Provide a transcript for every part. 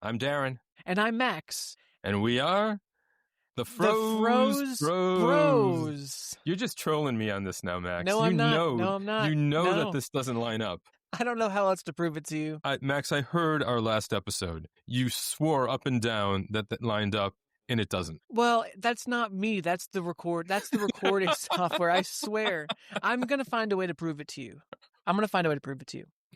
I'm Darren. And I'm Max. And we are the Froze Bros. You're just trolling me on this now, Max. No, I'm not. No, I'm not. You know No. that this doesn't line up. I don't know how else to prove it to you. Max, I heard our last episode. You swore up and down that lined up, and it doesn't. Well, that's not me. That's the recording software, I swear. I'm going to find a way to prove it to you.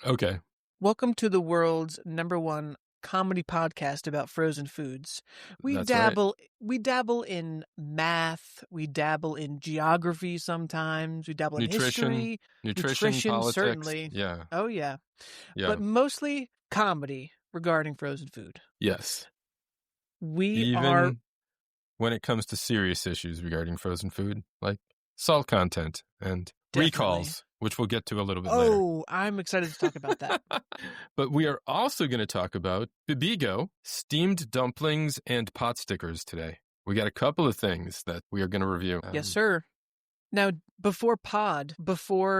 Okay. Welcome to the world's #1 comedy podcast about frozen foods. We That's dabble in math, we dabble in geography sometimes, we dabble in history, nutrition, politics. Certainly. Yeah. Oh yeah. Yeah. But mostly comedy regarding frozen food. Yes. Even when it comes to serious issues regarding frozen food, like salt content and recalls, which we'll get to a little bit later. Oh, I'm excited to talk about that. But we are also going to talk about Bibigo Steamed Dumplings and potstickers today. We got a couple of things that we are going to review. Yes, sir. Now, before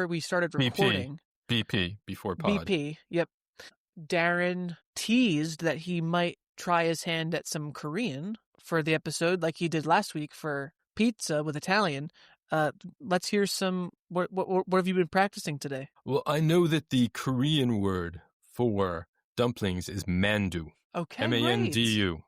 we started recording... before pod. BP, yep. Darren teased that he might try his hand at some Korean for the episode like he did last week for pizza with Italian. Let's hear some. What have you been practicing today? Well, I know that the Korean word for dumplings is Mandu. Okay, Mandu.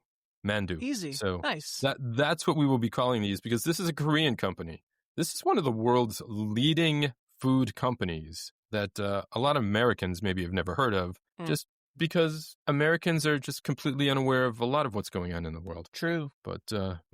Mandu. Easy. So nice. That's what we will be calling these because this is a Korean company. This is one of the world's leading food companies that a lot of Americans maybe have never heard of, just because Americans are just completely unaware of a lot of what's going on in the world. True. But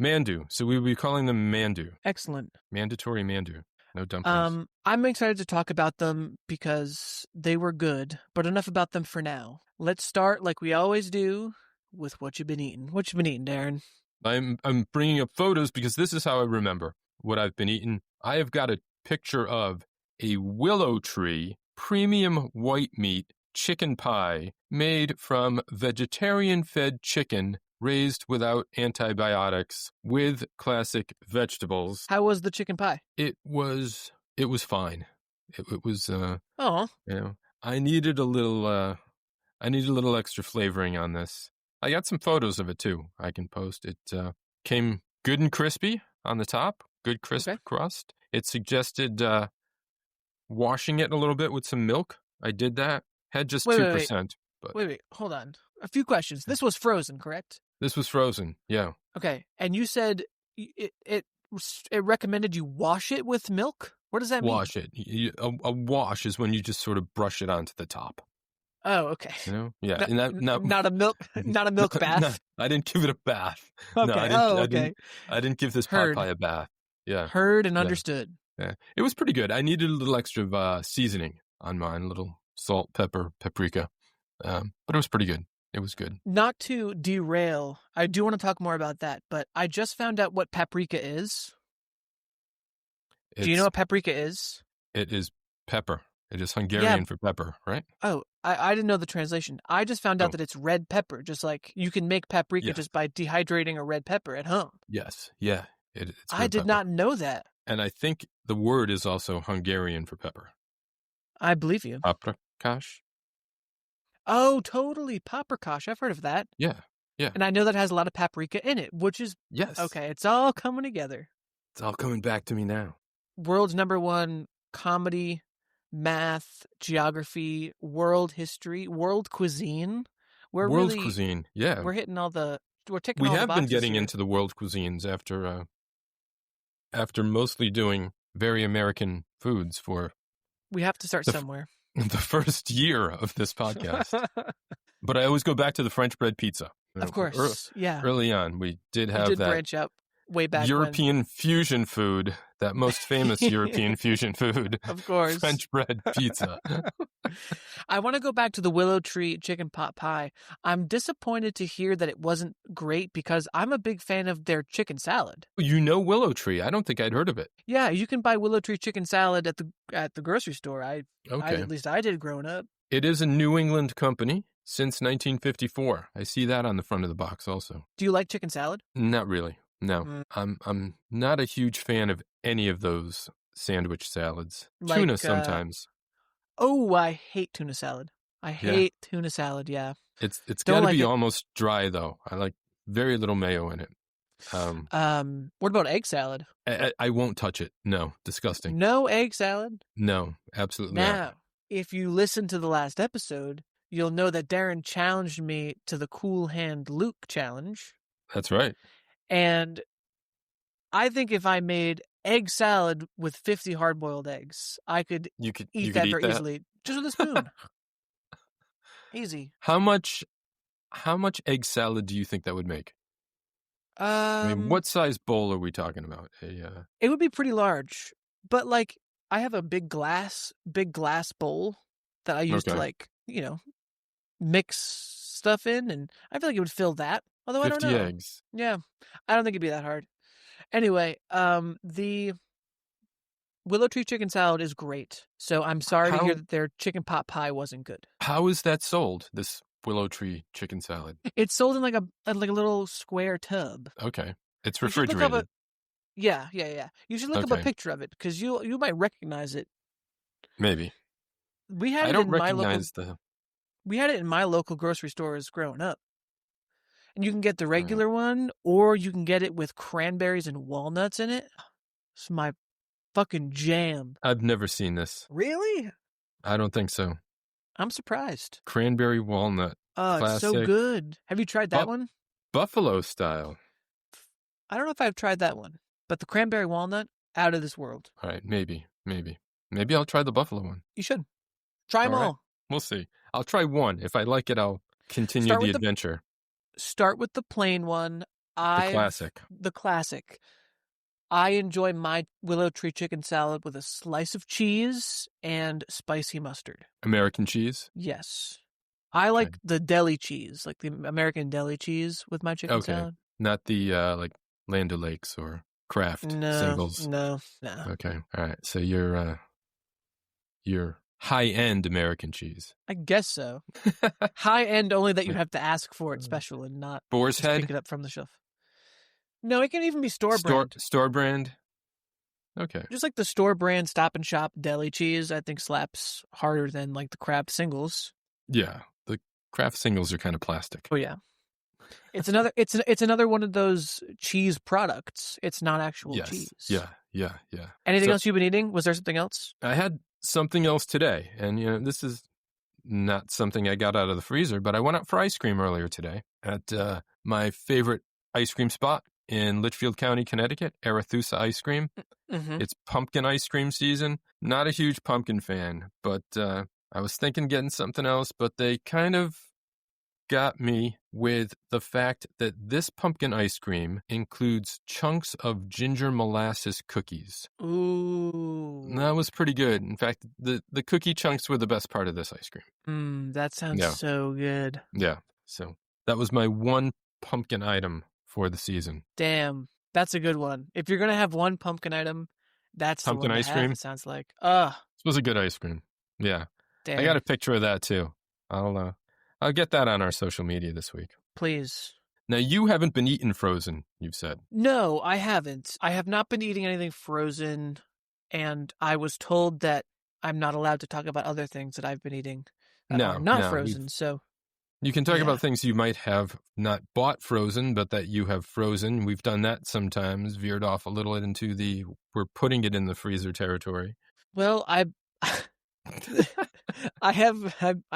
Mandu. So we will be calling them Mandu. Excellent. Mandatory Mandu. No dumplings. I'm excited to talk about them because they were good, but enough about them for now. Let's start like we always do with what you've been eating. What you been eating, Darren? I'm bringing up photos because this is how I remember what I've been eating. I have got a picture of a willow tree premium white meat chicken pie made from vegetarian-fed chicken raised without antibiotics with classic vegetables. How was the chicken pie? It was fine. It was I needed a little extra flavoring on this. I got some photos of it too. I can post. It came good and crispy on the top, good crisp crust. It suggested washing it a little bit with some milk. I did that. Had just 2%. Wait, hold on. A few questions. This was frozen, correct? This was frozen, yeah. Okay, and you said it recommended you wash it with milk? What does that mean? Wash it. A wash is when you just sort of brush it onto the top. Oh, okay. You know? Yeah. Not a milk bath? No, I didn't give it a bath. Okay. No, I didn't give this pot pie a bath. Yeah. Heard and understood. Yeah. It was pretty good. I needed a little extra seasoning on mine, a little salt, pepper, paprika. But it was pretty good. It was good. Not to derail, I do want to talk more about that, but I just found out what paprika is. Do you know what paprika is? It is pepper. It is Hungarian for pepper, right? Oh, I didn't know the translation. I just found out that it's red pepper, just like you can make paprika just by dehydrating a red pepper at home. Yes, yeah. I did not know that. And I think the word is also Hungarian for pepper. I believe you. Paprikash? Oh, totally. Paprikash. I've heard of that. Yeah, yeah. And I know that has a lot of paprika in it, which is... Yes. Okay, it's all coming together. It's all coming back to me now. World's #1 comedy, math, geography, world history, world cuisine. Cuisine, yeah. We're hitting all the... We're ticking all the the boxes. We have been getting here. into the world cuisines after mostly doing very American foods for... We have to start somewhere. The first year of this podcast. But I always go back to the French bread pizza. Of course, Early on, we did have that branch out way back European fusion food, that most famous European fusion food. Of course. French bread pizza. I want to go back to the willow tree chicken pot pie. I'm disappointed to hear that it wasn't great because I'm a big fan of their chicken salad. You know willow tree. I don't think I'd heard of it. Yeah, you can buy willow tree chicken salad at the grocery store. At least I did growing up. It is a New England company since 1954. I see that on the front of the box also. Do you like chicken salad? Not really. No. I'm not a huge fan of any of those sandwich salads. Tuna sometimes. Oh, I hate tuna salad. I hate tuna salad, yeah. It's Don't got to like be it. almost dry though. I like very little mayo in it. What about egg salad? I won't touch it. No, disgusting. No egg salad? No, absolutely not. Now, if you listen to the last episode, you'll know that Darren challenged me to the Cool Hand Luke challenge. That's right. And I think if I made egg salad with 50 hard-boiled eggs, I could eat that very easily, just with a spoon. Easy. How much egg salad do you think that would make? I mean, what size bowl are we talking about? It would be pretty large, but like I have a big glass bowl that I use to mix stuff in, and I feel like it would fill that. Although I don't know. 50 eggs. Yeah, I don't think it'd be that hard. Anyway, the Willow Tree chicken salad is great. So I'm sorry to hear that their chicken pot pie wasn't good. How is that sold? This Willow Tree chicken salad? It's sold in like a little square tub. Okay, it's refrigerated. Yeah. You should look up a picture of it because you might recognize it. Maybe. We had it in my local grocery stores growing up. And you can get the regular one, or you can get it with cranberries and walnuts in it. It's my fucking jam. I've never seen this. Really? I don't think so. I'm surprised. Cranberry walnut. Oh, it's so good. Have you tried that one? Buffalo style. I don't know if I've tried that one, but the cranberry walnut, out of this world. All right, maybe. Maybe I'll try the buffalo one. You should. Try them all. Right. We'll see. I'll try one. If I like it, I'll continue the adventure. Start with the plain one. The classic. I enjoy my Willow Tree chicken salad with a slice of cheese and spicy mustard. American cheese? Yes. I like the deli cheese, like the American deli cheese with my chicken salad. Not the like Land O'Lakes or Kraft singles. No. Okay. All right. So you're high-end American cheese. I guess so. High-end only that you have to ask for it special and not Boar's Head? pick it up from the shelf. No, it can even be store brand. Store brand? Okay. Just like the store brand Stop and Shop deli cheese, I think slaps harder than like the Kraft singles. Yeah. The Kraft singles are kind of plastic. Oh yeah. It's another one of those cheese products. It's not actual cheese. Yeah. Anything else you've been eating? Was there something else? I had something else today, and this is not something I got out of the freezer, but I went out for ice cream earlier today at my favorite ice cream spot in Litchfield County, Connecticut, Arethusa Ice Cream. Mm-hmm. It's pumpkin ice cream season. Not a huge pumpkin fan, but I was thinking getting something else, but they kind of got me with the fact that this pumpkin ice cream includes chunks of ginger molasses cookies. Ooh. That was pretty good. In fact, the cookie chunks were the best part of this ice cream. That sounds so good. Yeah. So that was my one pumpkin item for the season. Damn. That's a good one. If you're going to have one pumpkin item, that's pumpkin the one ice cream. It sounds like. This was a good ice cream. Yeah. Damn. I got a picture of that too. I'll get that on our social media this week. Please. Now, you haven't been eating frozen, you've said. No, I haven't. I have not been eating anything frozen, and I was told that I'm not allowed to talk about other things that I've been eating that are not frozen, so... You can talk about things you might have not bought frozen, but that you have frozen. We've done that sometimes, veered off a little into we're putting it in the freezer territory. Well, I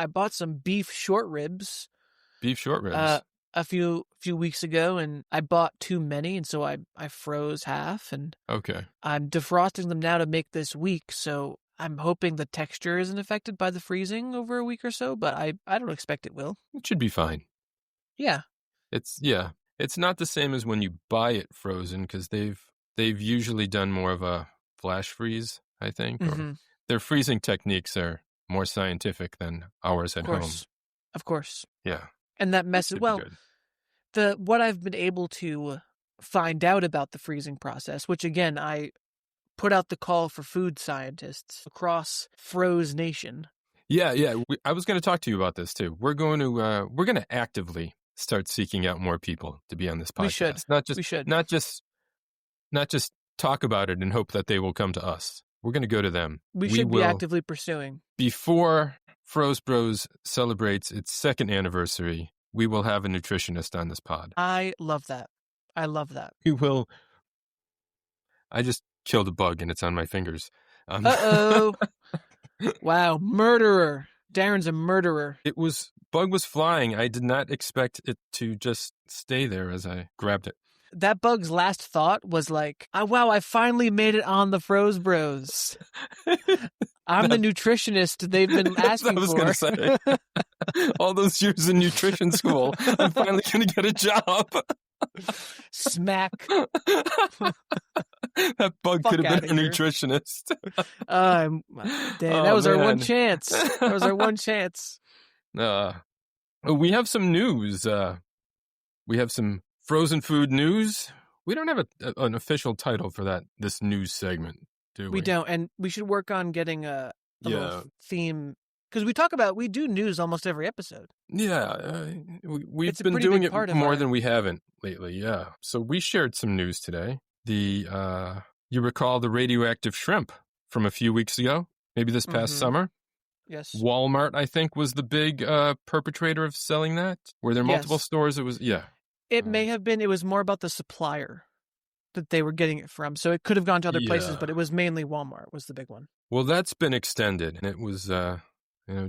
bought some beef short ribs. Beef short ribs. A few weeks ago, and I bought too many, and so I froze half, and I'm defrosting them now to make this week. So I'm hoping the texture isn't affected by the freezing over a week or so, but I don't expect it will. It should be fine. Yeah. It's not the same as when you buy it frozen because they've usually done more of a flash freeze, I think. Mm-hmm. Or their freezing techniques are more scientific than ours at home. Of course. Yeah. And that messes what I've been able to find out about the freezing process, which again I put out the call for food scientists across Froze Nation. Yeah. I was going to talk to you about this too. We're going to actively start seeking out more people to be on this podcast. We should. Not just talk about it and hope that they will come to us. We're going to go to them. We should be actively pursuing. Before Froze Bros celebrates its 2nd anniversary, we will have a nutritionist on this pod. I love that. I love that. We will. I just killed a bug and it's on my fingers. Uh-oh. Wow, murderer. Darren's a murderer. Bug was flying. I did not expect it to just stay there as I grabbed it. That bug's last thought was like, oh, wow, I finally made it on the Froze Bros. I'm the nutritionist they've been asking for. I was going to say. All those years in nutrition school, I'm finally going to get a job. Smack. That bug could have been a nutritionist. Damn, that was our one chance. That was our one chance. We have some news. We have some frozen food news. We don't have an official title for this news segment, do we? We don't, and we should work on getting a little theme. Because we do news almost every episode. Yeah, we've been doing it more than we haven't lately, yeah. So we shared some news today. You recall the radioactive shrimp from a few weeks ago, maybe this past summer? Yes. Walmart, I think, was the big perpetrator of selling that. Were there multiple stores? It was, yeah. It may have been. It was more about the supplier that they were getting it from. So it could have gone to other places, but it was mainly Walmart was the big one. Well, that's been extended, and it was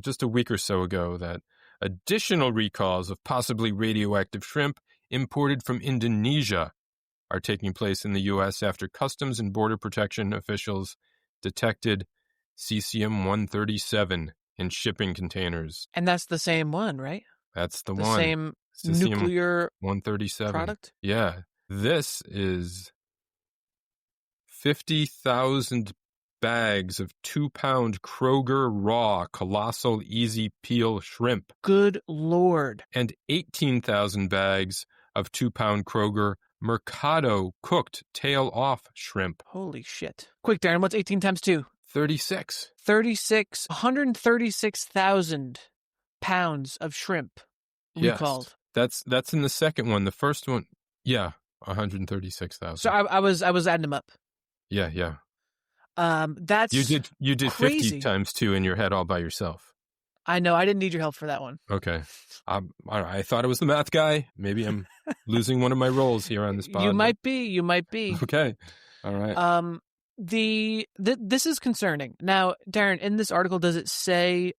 just a week or so ago that additional recalls of possibly radioactive shrimp imported from Indonesia are taking place in the U.S. after Customs and Border Protection officials detected cesium-137 in shipping containers. And that's the same one, right? That's the one. The same nuclear 137 product? Yeah. This is 50,000 bags of 2-pound Kroger raw colossal easy peel shrimp. Good Lord. And 18,000 bags of 2-pound Kroger Mercado cooked tail off shrimp. Holy shit. Quick, Darren, what's 18 times 2? 36. 136,000 pounds of shrimp recalled. Yes. That's in the second one. The first one, 136,000. So I was adding them up. Yeah. That's you did crazy. 50 times 2 in your head all by yourself. I know. I didn't need your help for that one. Okay. I thought I was the math guy. Maybe I'm losing one of my roles here on this pod. You might be. Okay. All right. This is concerning. Now, Darren, in this article, does it say,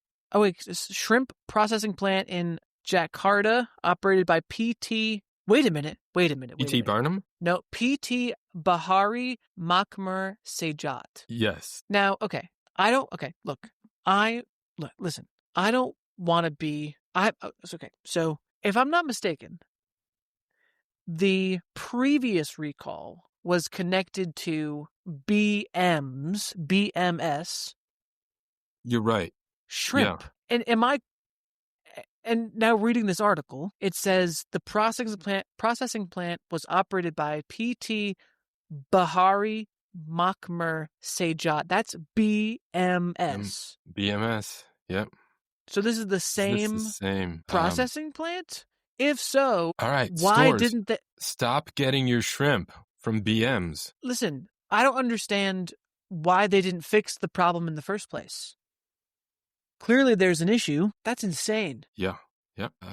shrimp processing plant in Jakarta operated by PT. Wait a minute. PT Barnum? No, PT Bahari Makmur Sejat. Yes. Now, listen, I don't want to be, it's okay. So if I'm not mistaken, the previous recall was connected to BMS. You're right. Shrimp. Yeah. And now reading this article, it says the processing plant was operated by PT Bahari Makmur Sejat. That's BMS. BMS. Yep. So this is the same processing plant? If so, all right, why stores, didn't they stop getting your shrimp from BMs? Listen, I don't understand why they didn't fix the problem in the first place. Clearly there's an issue. That's insane. Yeah.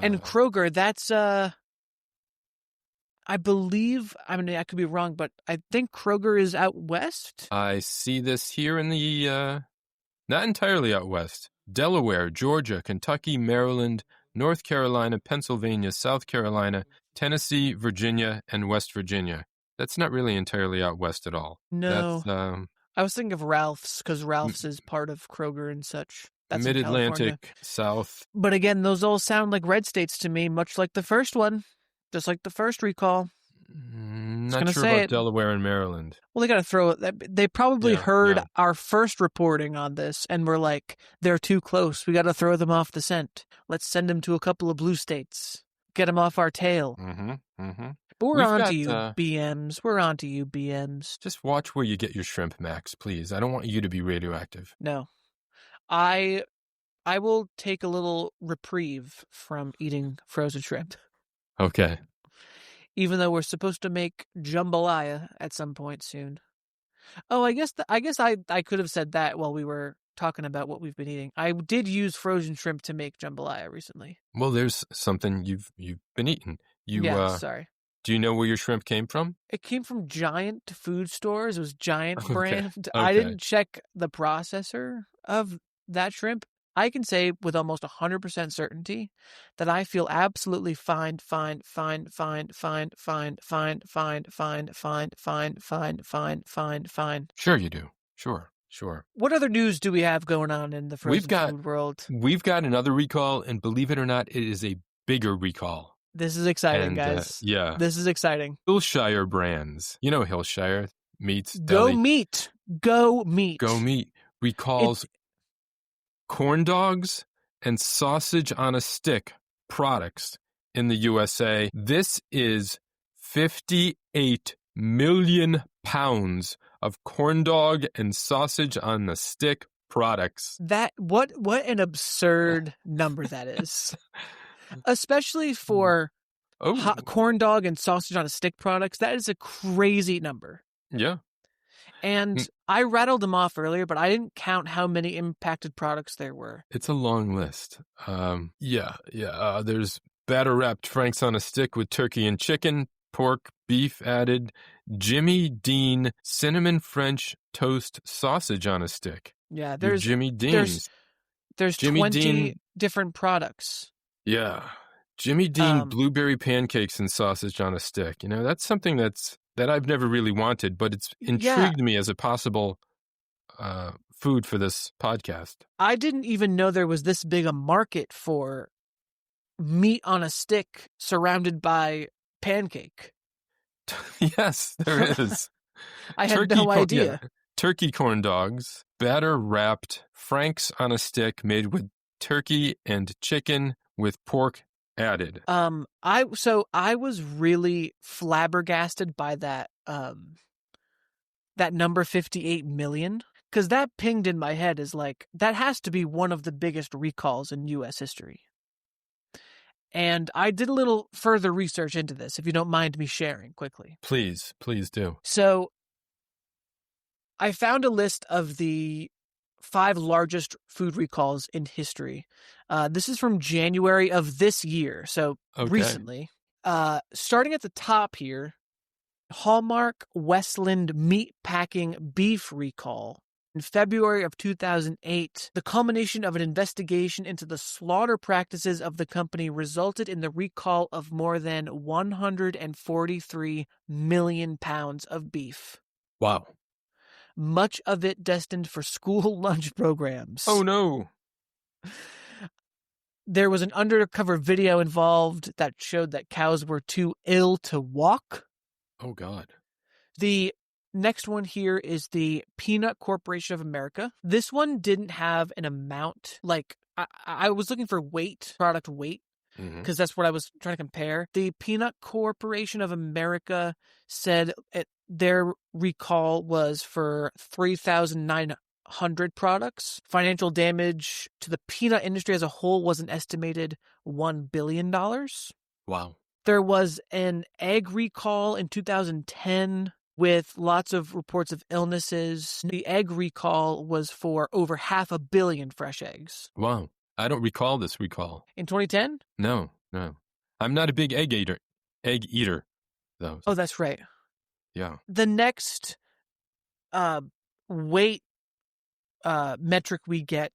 And Kroger, that's I believe, I could be wrong, but I think Kroger is out west. I see this here in the not entirely out west. Delaware, Georgia, Kentucky, Maryland, North Carolina, Pennsylvania, South Carolina, Tennessee, Virginia, and West Virginia. That's not really entirely out west at all. No. I was thinking of Ralph's, because Ralph's is part of Kroger and such. That's Mid-Atlantic, South. But again, those all sound like red states to me, much like the first one. Just like the first recall. Not sure about Delaware and Maryland. Well, they got to throw it. They probably heard our first reporting on this and were like, they're too close. We got to throw them off the scent. Let's send them to a couple of blue states. Get them off our tail. But we're on to you, BMs. We're on to you, BMs. Just watch where you get your shrimp, Max, please. I don't want you to be radioactive. No. I will take a little reprieve from eating frozen shrimp. Okay. Even though we're supposed to make jambalaya at some point soon. Oh, I guess I could have said that while we were talking about what we've been eating. I did use frozen shrimp to make jambalaya recently. Well, there's something you've been eating. Sorry. Do you know where your shrimp came from? It came from Giant food stores. It was Giant Okay. brand. I Okay. didn't check the processor of that shrimp. I can say with almost 100% certainty that I feel absolutely fine. Sure you do. Sure. What other news do we have going on in the frozen food world? We've got another recall, and believe it or not, it is a bigger recall. This is exciting, And, guys. yeah. This is exciting. Hillshire brands. You know Hillshire Meats Go Deli. meat. Recalls corn dogs and sausage on a stick products in the USA. This is 58 million pounds of corn dog and sausage on the stick products. What an absurd number that is. Especially for hot corn dog and sausage on a stick products. That is a crazy number. Yeah. And I rattled them off earlier, but I didn't count how many impacted products there were. It's a long list. There's batter wrapped Franks on a stick with turkey and chicken, pork, beef added, Jimmy Dean cinnamon French toast sausage on a stick. Yeah, there's Jimmy Dean's. There's Jimmy 20 Dean, different products. Yeah. Jimmy Dean blueberry pancakes and sausage on a stick. You know, that's something that I've never really wanted, but it's intrigued me as a possible food for this podcast. I didn't even know there was this big a market for meat on a stick surrounded by pancake. Yes, there is. I had no idea. Yeah. Turkey corn dogs, batter wrapped Franks on a stick made with turkey and chicken with pork added. I was really flabbergasted by that number 58 million, because that pinged in my head as like, that has to be one of the biggest recalls in U.S. history. And I did a little further research into this, if you don't mind me sharing quickly. Please do. So I found a list of the 5 largest food recalls in history. This is from January of this year, so recently. Starting at the top here, Hallmark Westland meat packing beef recall. In February of 2008, the culmination of an investigation into the slaughter practices of the company resulted in the recall of more than 143 million pounds of beef. Wow. Much of it destined for school lunch programs. Oh, no. There was an undercover video involved that showed that cows were too ill to walk. Oh, God. The next one here is the Peanut Corporation of America. This one didn't have an amount. Like, I was looking for product weight, because that's what I was trying to compare. The Peanut Corporation of America said their recall was for 3,900 products. Financial damage to the peanut industry as a whole was an estimated $1 billion. Wow. There was an egg recall in 2010 with lots of reports of illnesses. The egg recall was for over 500 million fresh eggs. Wow. I don't recall this recall. In 2010? No. I'm not a big egg eater, though. Oh, that's right. Yeah. The next weight metric we get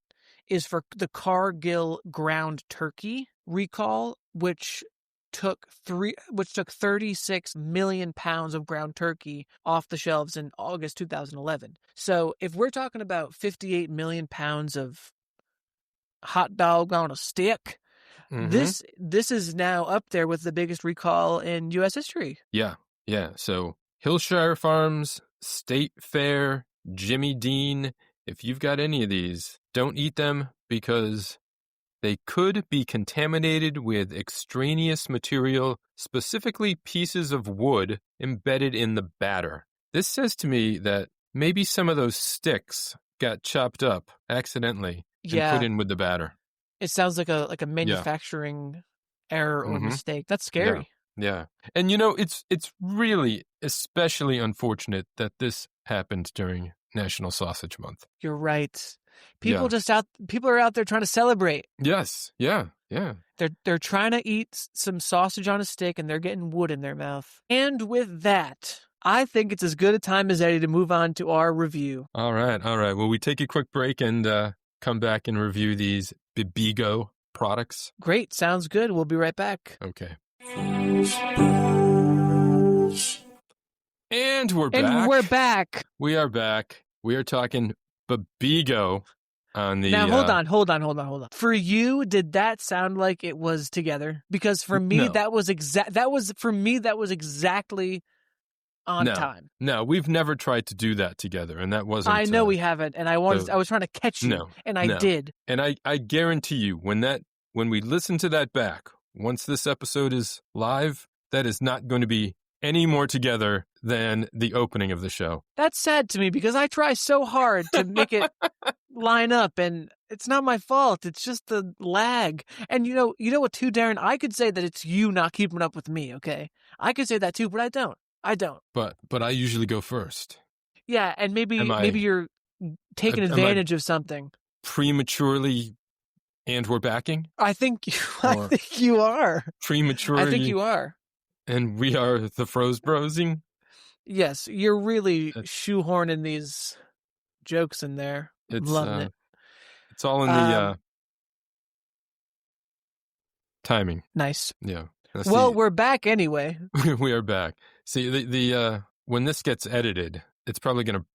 is for the Cargill ground turkey recall, which took 36 million pounds of ground turkey off the shelves in August 2011. So if we're talking about 58 million pounds of hot dog on a stick, this is now up there with the biggest recall in U.S. history. Yeah. So Hillshire Farms, State Fair, Jimmy Dean, if you've got any of these, don't eat them because they could be contaminated with extraneous material, specifically pieces of wood embedded in the batter. This says to me that maybe some of those sticks got chopped up accidentally and put in with the batter. It sounds like a manufacturing error or mistake. That's scary. Yeah. And it's really especially unfortunate that this happened during National Sausage Month. You're right. People are out there trying to celebrate. Yes. Yeah. Yeah. They're trying to eat some sausage on a stick, and they're getting wood in their mouth. And with that, I think it's as good a time as any to move on to our review. All right. Well, we take a quick break and come back and review these Bibigo products. Great. Sounds good. We'll be right back. Okay. And we're back. We are back. We are talking Bibigo on the... Now, hold on. For you, did that sound like it was together? Because for me, that was exactly on time. No, we've never tried to do that together, and that wasn't... I know we haven't, and I was trying to catch you, I did. And I guarantee you, when we listen to that back, once this episode is live, that is not going to be any more together than the opening of the show. That's sad to me because I try so hard to make it line up, and it's not my fault. It's just the lag. And you know what too, Darren? I could say that it's you not keeping up with me, okay? I could say that too, but I don't. But I usually go first. Yeah, and maybe you're taking advantage of something. Prematurely, and we're backing? I think you are. Prematurely. I think you are. And we are the Froze Brosing? Yes, you're really shoehorning these jokes in there. I'm loving it. It's all in the timing. Nice. Yeah. We're back anyway. We are back. See, the when this gets edited, it's probably going to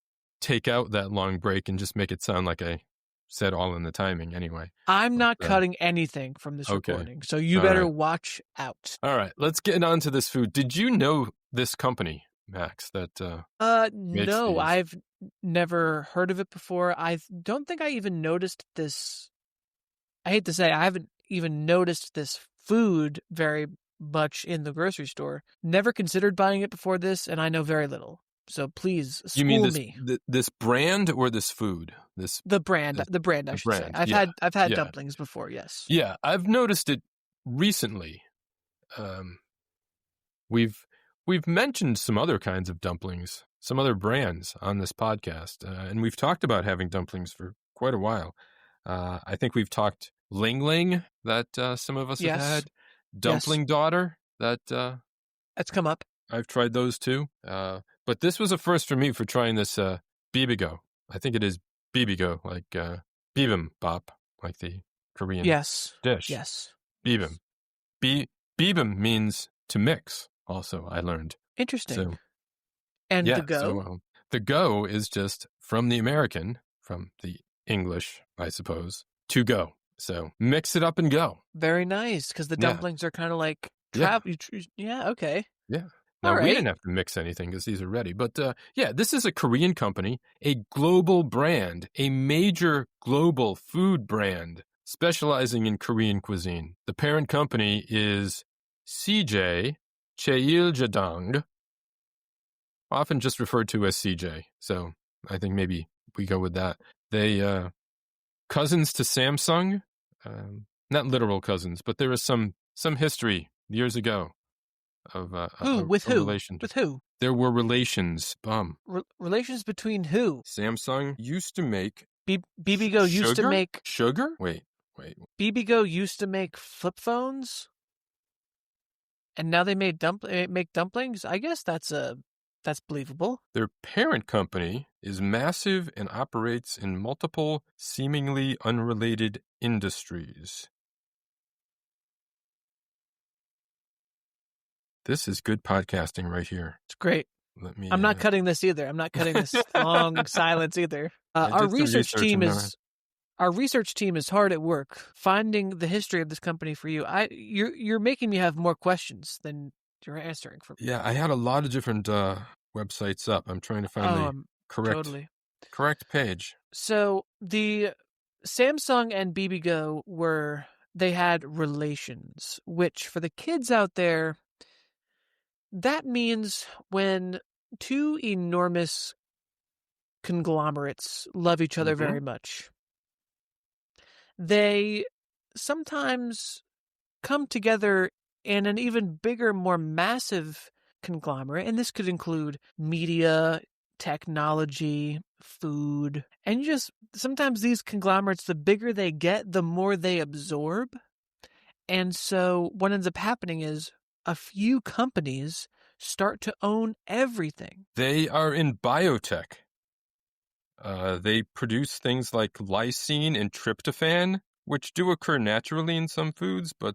take out that long break and just make it sound like I said all in the timing anyway. I'm not cutting anything from this recording, so you better watch out. All right, let's get on to this food. Did you know this company, Max, that no, I've never heard of it before. I don't think I even noticed this. I hate to say, I haven't even noticed this food very much in the grocery store. Never considered buying it before this, and I know very little. So please school me. This brand or this food? The brand, I should say. I've had dumplings before, yes. Yeah, I've noticed it recently. We've mentioned some other kinds of dumplings, some other brands on this podcast, and we've talked about having dumplings for quite a while. I think we've talked Ling Ling that some of us have had. Dumpling Daughter that's come up. I've tried those too. But this was a first for me for trying this Bibigo. I think it is Bibigo, like bibimbap, like the Korean dish. Yes. Bibim. Bibim means to mix, also, I learned. Interesting. So, and the go? So, the go is just from the American, from the English, I suppose, to go. So mix it up and go. Very nice, because the dumplings are kind of like... Yeah, okay. Yeah. Now, we didn't have to mix anything because these are ready. But this is a Korean company, a global brand, a major global food brand specializing in Korean cuisine. The parent company is CheilJedang, often just referred to as CJ. So I think maybe we go with that. They cousins to Samsung, not literal cousins, but there is some history years ago. With who? There were relations. Relations between who? Samsung used to make... Bibigo used to make... Sugar? Wait. Bibigo used to make flip phones? And now they make dumplings? I guess that's believable. Their parent company is massive and operates in multiple, seemingly unrelated industries. This is good podcasting right here. It's great. I'm not cutting this either. I'm not cutting this long silence either. Our research team is hard at work finding the history of this company for you. You're making me have more questions than you're answering for me. Yeah, I had a lot of different websites up. I'm trying to find the correct page. So the Samsung and Bibigo they had relations, which for the kids out there, that means when two enormous conglomerates love each other very much, they sometimes come together in an even bigger, more massive conglomerate, and this could include media, technology, food, and just sometimes these conglomerates, the bigger they get, the more they absorb. And so what ends up happening is a few companies start to own everything. They are in biotech. They produce things like lysine and tryptophan, which do occur naturally in some foods, but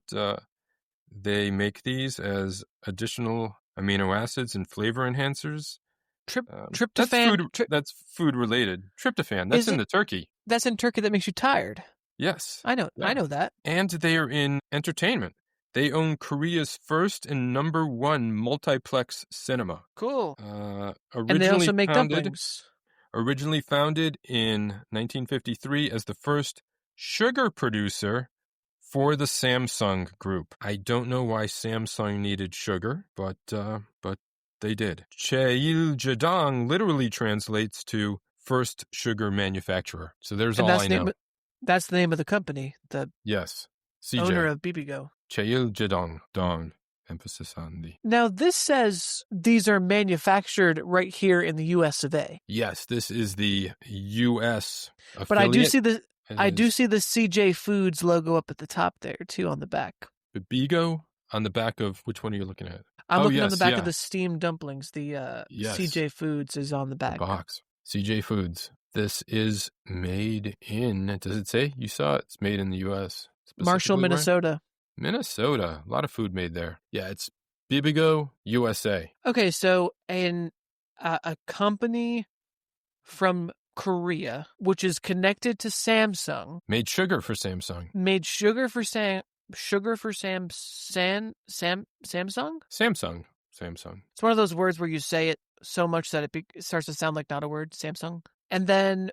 they make these as additional amino acids and flavor enhancers. Tryptophan. That's food related. Tryptophan. That's in the turkey. That's in turkey that makes you tired. Yes. I know. Yeah. I know that. And they are in entertainment. They own Korea's first and #1 multiplex cinema. Cool. And they also make dumplings. Originally founded in 1953 as the first sugar producer for the Samsung Group. I don't know why Samsung needed sugar, but they did. CheilJedang literally translates to first sugar manufacturer. So there's all I know. That's the name of the company. Yes. CJ. Owner of Bibigo. CheilJedang. Dong. Emphasis on the... Now, this says these are manufactured right here in the U.S. of A. Yes, this is the U.S. affiliate. But I do see the CJ Foods logo up at the top there, too, on the back. Bibigo on the back of... Which one are you looking at? I'm looking on the back of the steamed dumplings. The CJ Foods is on the back. The box. CJ Foods. This is made in... Does it say? You saw it. It's made in the U.S. Marshall, Minnesota. Minnesota. A lot of food made there. Yeah, it's Bibigo, USA. Okay, so a company from Korea, which is connected to Samsung. Made sugar for Samsung. Samsung? Samsung. It's one of those words where you say it so much that it starts to sound like not a word, Samsung. And then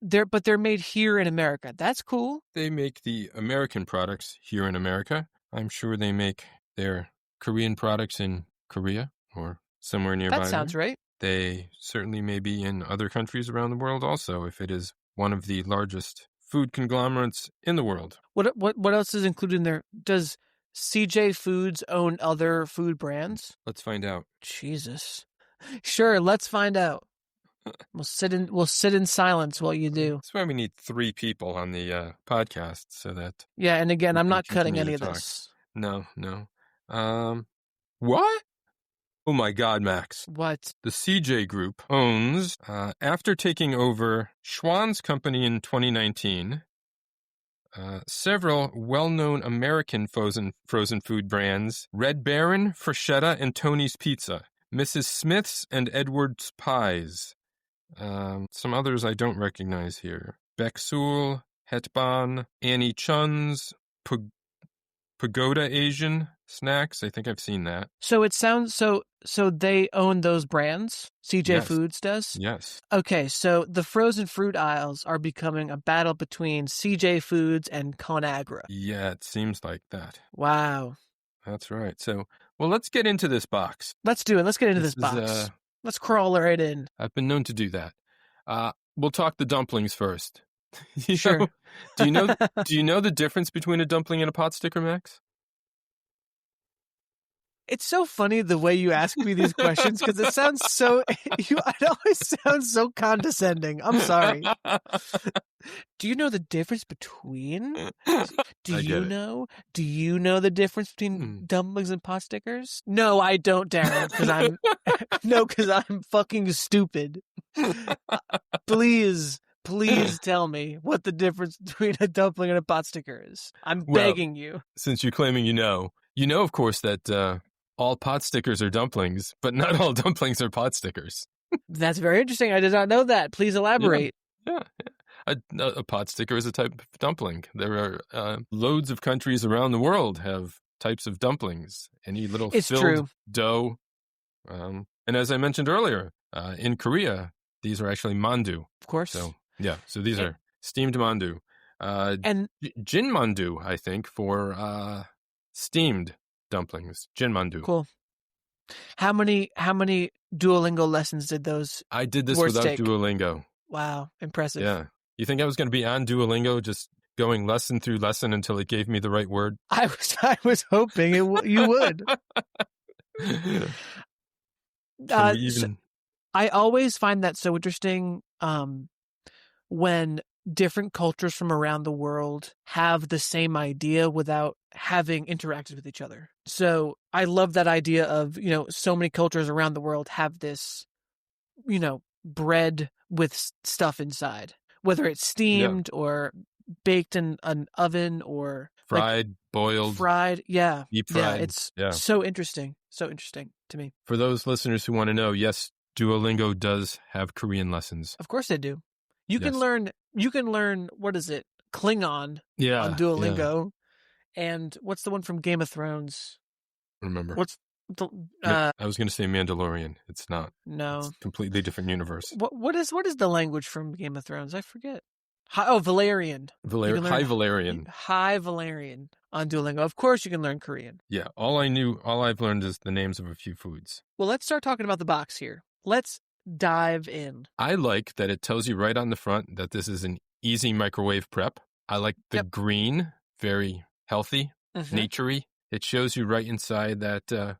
they're made here in America. That's cool. They make the American products here in America. I'm sure they make their Korean products in Korea or somewhere nearby. That sounds right. They certainly may be in other countries around the world also, if it is one of the largest food conglomerates in the world. What else is included in there? Does CJ Foods own other food brands? Let's find out. Jesus. Sure, let's find out. We'll sit in silence while you do. That's why we need 3 people on the podcast, so that... Yeah, and again, I'm not cutting any of this. No. What? Oh my God, Max. What? The CJ Group owns, after taking over Schwann's company in 2019, several well-known American frozen food brands: Red Baron, Freshetta, and Tony's Pizza, Mrs. Smith's, and Edward's Pies. Some others I don't recognize here. Beksul, Hetban, Annie Chun's, Pagoda Asian Snacks. I think I've seen that. So it sounds so they own those brands? CJ Foods does? Yes. Okay, so the frozen fruit aisles are becoming a battle between CJ Foods and Conagra. Yeah, it seems like that. Wow. That's right. So, well, let's get into this box. Let's do it. Let's get into this box. Let's crawl right in. I've been known to do that. We'll talk the dumplings first. Sure. Do you know the difference between a dumpling and a pot sticker, Max? It's so funny the way you ask me these questions because it sounds it always sounds so condescending. I'm sorry. Do you know the difference between? Do you know the difference between dumplings and pot stickers? No, I don't, Darren, because I'm fucking stupid. Please tell me what the difference between a dumpling and a pot sticker is. I'm begging you. Since you're claiming you know, of course, that all pot stickers are dumplings, but not all dumplings are pot stickers. That's very interesting. I did not know that. Please elaborate. Yeah. A pot sticker is a type of dumpling. There are loads of countries around the world have types of dumplings. Any little filled dough. And as I mentioned earlier, in Korea, these are actually mandu. Of course. So these are steamed mandu. And jin mandu, I think, for steamed dumplings. Jin mandu. Cool. How many Duolingo lessons did those? I did this without Duolingo. Wow, impressive. Yeah. You think I was going to be on Duolingo just going lesson through lesson until it gave me the right word? I was hoping you would. I always find that so interesting when different cultures from around the world have the same idea without having interacted with each other. So I love that idea of, so many cultures around the world have this, bread with stuff inside, whether it's Yeah. steamed or baked in an oven or Fried, boiled, fried. Yeah. deep Yeah. fried. It's Yeah. so interesting. So interesting to me. For those listeners who want to know, yes, Duolingo does have Korean lessons. Of course they do. You can Yes. learn, what is it? Klingon on Yeah. Duolingo. And what's the one from Game of Thrones? Remember. What's the I was going to say Mandalorian. It's not. no. It's a completely different universe. What is the language from Game of Thrones? I forget. Valerian. High Valerian. High Valerian on Duolingo. Of course you can learn Korean. Yeah, all I've learned is the names of a few foods. Well, let's start talking about the box here. Let's dive in. I like that it tells you right on the front that this is an easy microwave prep. I like the green, very healthy, naturey. It shows you right inside that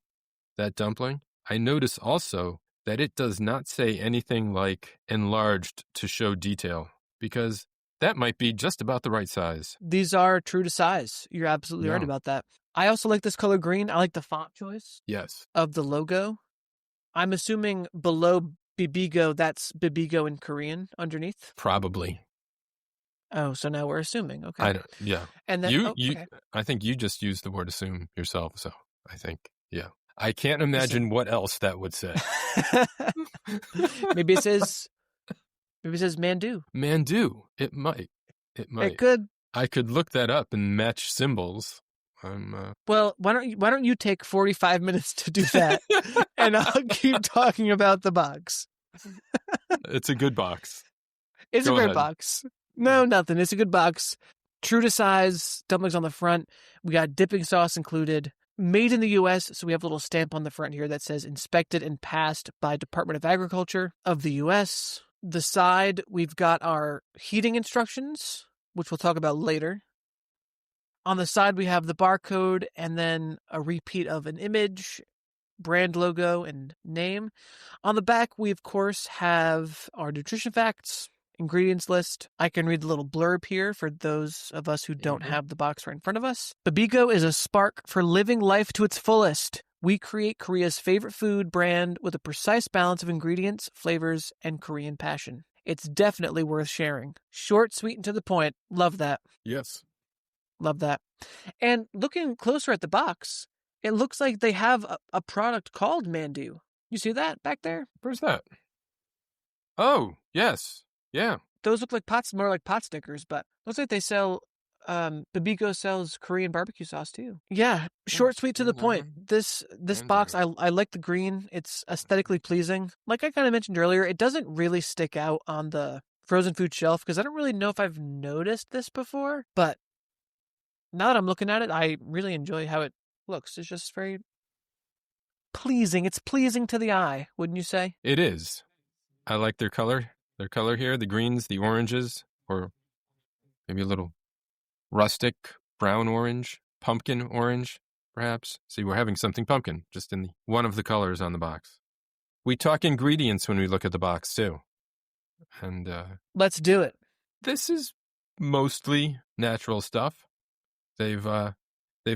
dumpling. I notice also that it does not say anything like enlarged to show detail, because that might be just about the right size. These are true to size. You're absolutely right about that. I also like this color green. I like the font choice. Yes. Of the logo. I'm assuming below Bibigo, that's Bibigo in Korean underneath. Probably. Oh, so now we're assuming. Okay. Yeah. And then okay. I think you just used the word assume yourself. So I think, yeah. I can't imagine what else that would say. Maybe it says Mandu. Mandu. It might. It could. I could look that up and match symbols. Well, why don't you take 45 minutes to do that, and I'll keep talking about the box. It's a good box. It's a great box. No, nothing. It's a good box. True to size. Dumplings on the front. We got dipping sauce included. Made in the U.S., so we have a little stamp on the front here that says inspected and passed by Department of Agriculture of the U.S. The side, we've got our heating instructions, which we'll talk about later. On the side, we have the barcode and then a repeat of an image, brand logo, and name. On the back, we, of course, have our nutrition facts, ingredients list. I can read the little blurb here for those of us who don't have the box right in front of us. Bibigo is a spark for living life to its fullest. We create Korea's favorite food brand with a precise balance of ingredients, flavors, and Korean passion. It's definitely worth sharing. Short, sweet, and to the point. Love that. Yes. Love that. And looking closer at the box, it looks like they have a product called Mandu. You see that back there? Where's that? Oh, yes. Yeah. Those look like more like pot stickers, but looks like they sell, Bibigo sells Korean barbecue sauce too. Yeah. Short, sweet, to the point. This box, I like the green. It's aesthetically pleasing. Like I kind of mentioned earlier, it doesn't really stick out on the frozen food shelf because I don't really know if I've noticed this before, but now that I'm looking at it, I really enjoy how it looks. It's just very pleasing. It's pleasing to the eye, wouldn't you say? It is. I like their color. Their color here, the greens, the oranges, or maybe a little rustic brown orange, pumpkin orange, perhaps. See, we're having something pumpkin just in one of the colors on the box. We talk ingredients when we look at the box, too. And let's do it. This is mostly natural stuff. They've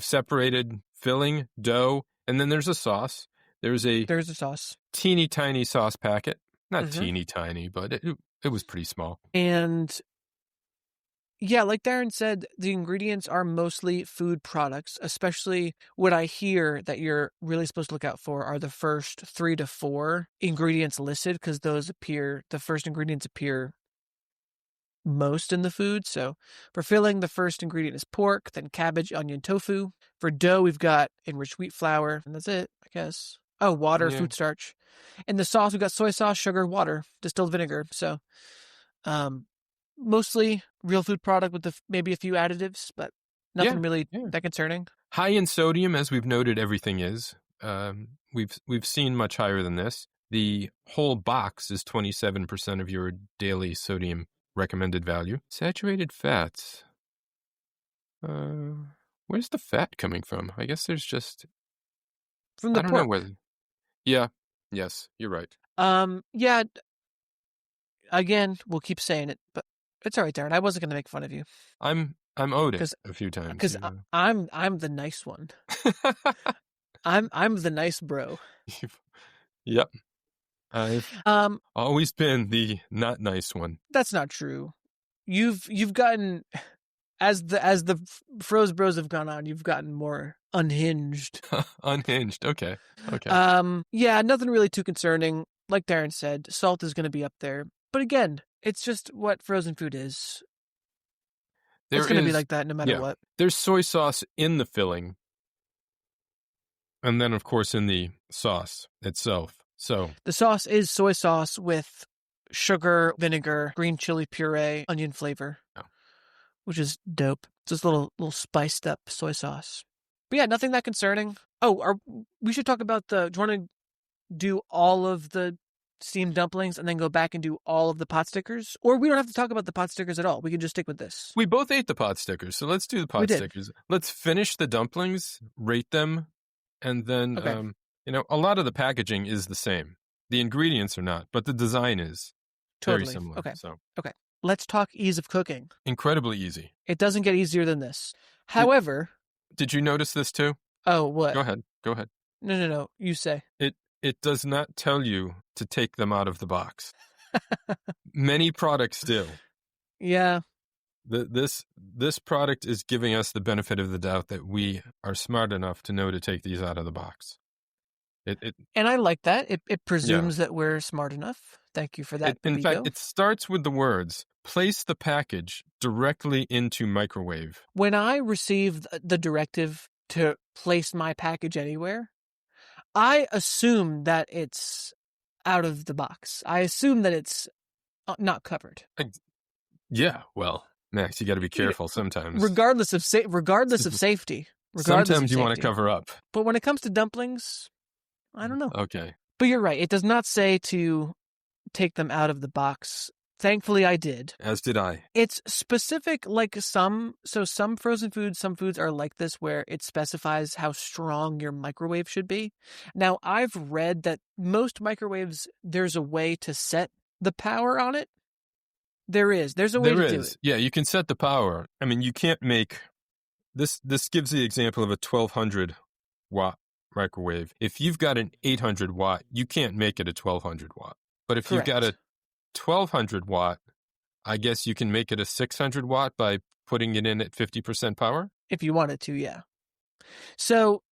separated filling, dough, and then there's a sauce. There's a sauce. Teeny tiny sauce packet. Not teeny tiny, but it was pretty small. And yeah, like Darren said, the ingredients are mostly food products, especially what I hear that you're really supposed to look out for are the first 3 to 4 ingredients listed, because the first ingredients appear most in the food. So for filling, the first ingredient is pork, then cabbage, onion, tofu. For dough, we've got enriched wheat flour, and that's it, I guess. Oh, water, food starch. And the sauce, we've got soy sauce, sugar, water, distilled vinegar. So mostly real food product with maybe a few additives, but nothing really that concerning. High in sodium, as we've noted, everything is. We've seen much higher than this. The whole box is 27% of your daily sodium recommended value. Saturated fats. Where's the fat coming from? I guess there's just from the I don't pork. know whether. Yeah. Yes, you're right. Yeah. Again, we'll keep saying it, but It's all right, Darren. I wasn't going to make fun of you. I'm owed it a few times. Because I'm the nice one. I'm the nice bro. Yep. I've always been the not nice one. That's not true. You've gotten as the Froze Bros have gone on, you've gotten more unhinged. Unhinged. Okay. Yeah, nothing really too concerning. Like Darren said, salt is going to be up there. But again, it's just what frozen food is. It's going to be like that no matter what. There's soy sauce in the filling. And then, of course, in the sauce itself. So the sauce is soy sauce with sugar, vinegar, green chili puree, onion flavor, which is dope. It's just a little spiced up soy sauce. But yeah, nothing that concerning. Oh, we should talk about do you want to do all of the steamed dumplings and then go back and do all of the pot stickers? Or we don't have to talk about the pot stickers at all. We can just stick with this. We both ate the pot stickers, so let's do the pot stickers. Let's finish the dumplings, rate them, and then, a lot of the packaging is the same. The ingredients are not, but the design is very similar. Okay. Let's talk ease of cooking. Incredibly easy. It doesn't get easier than this. However... Did you notice this too? Oh, what? Go ahead. No. You say. It does not tell you to take them out of the box. Many products do. Yeah. This product is giving us the benefit of the doubt that we are smart enough to know to take these out of the box. And I like that. It presumes that we're smart enough. Thank you for that. In fact, it starts with the words, place the package directly into microwave. When I received the directive to place my package anywhere, I assume that it's out of the box. I assume that it's not covered. Yeah, well, Max, you got to be careful sometimes. Regardless of safety. Sometimes you want to cover up. But when it comes to dumplings, I don't know. Okay. But you're right. It does not say to take them out of the box. Thankfully, I did. As did I. It's specific, like some frozen foods, some foods are like this where it specifies how strong your microwave should be. Now, I've read that most microwaves, there's a way to set the power on it. There's a way to do it. Yeah, you can set the power. I mean, you can't make... This gives the example of a 1200 watt microwave. If you've got an 800 watt, you can't make it a 1200 watt. But if you've got a 1200 watt, I guess you can make it a 600 watt by putting it in at 50% power? If you wanted to, yeah. So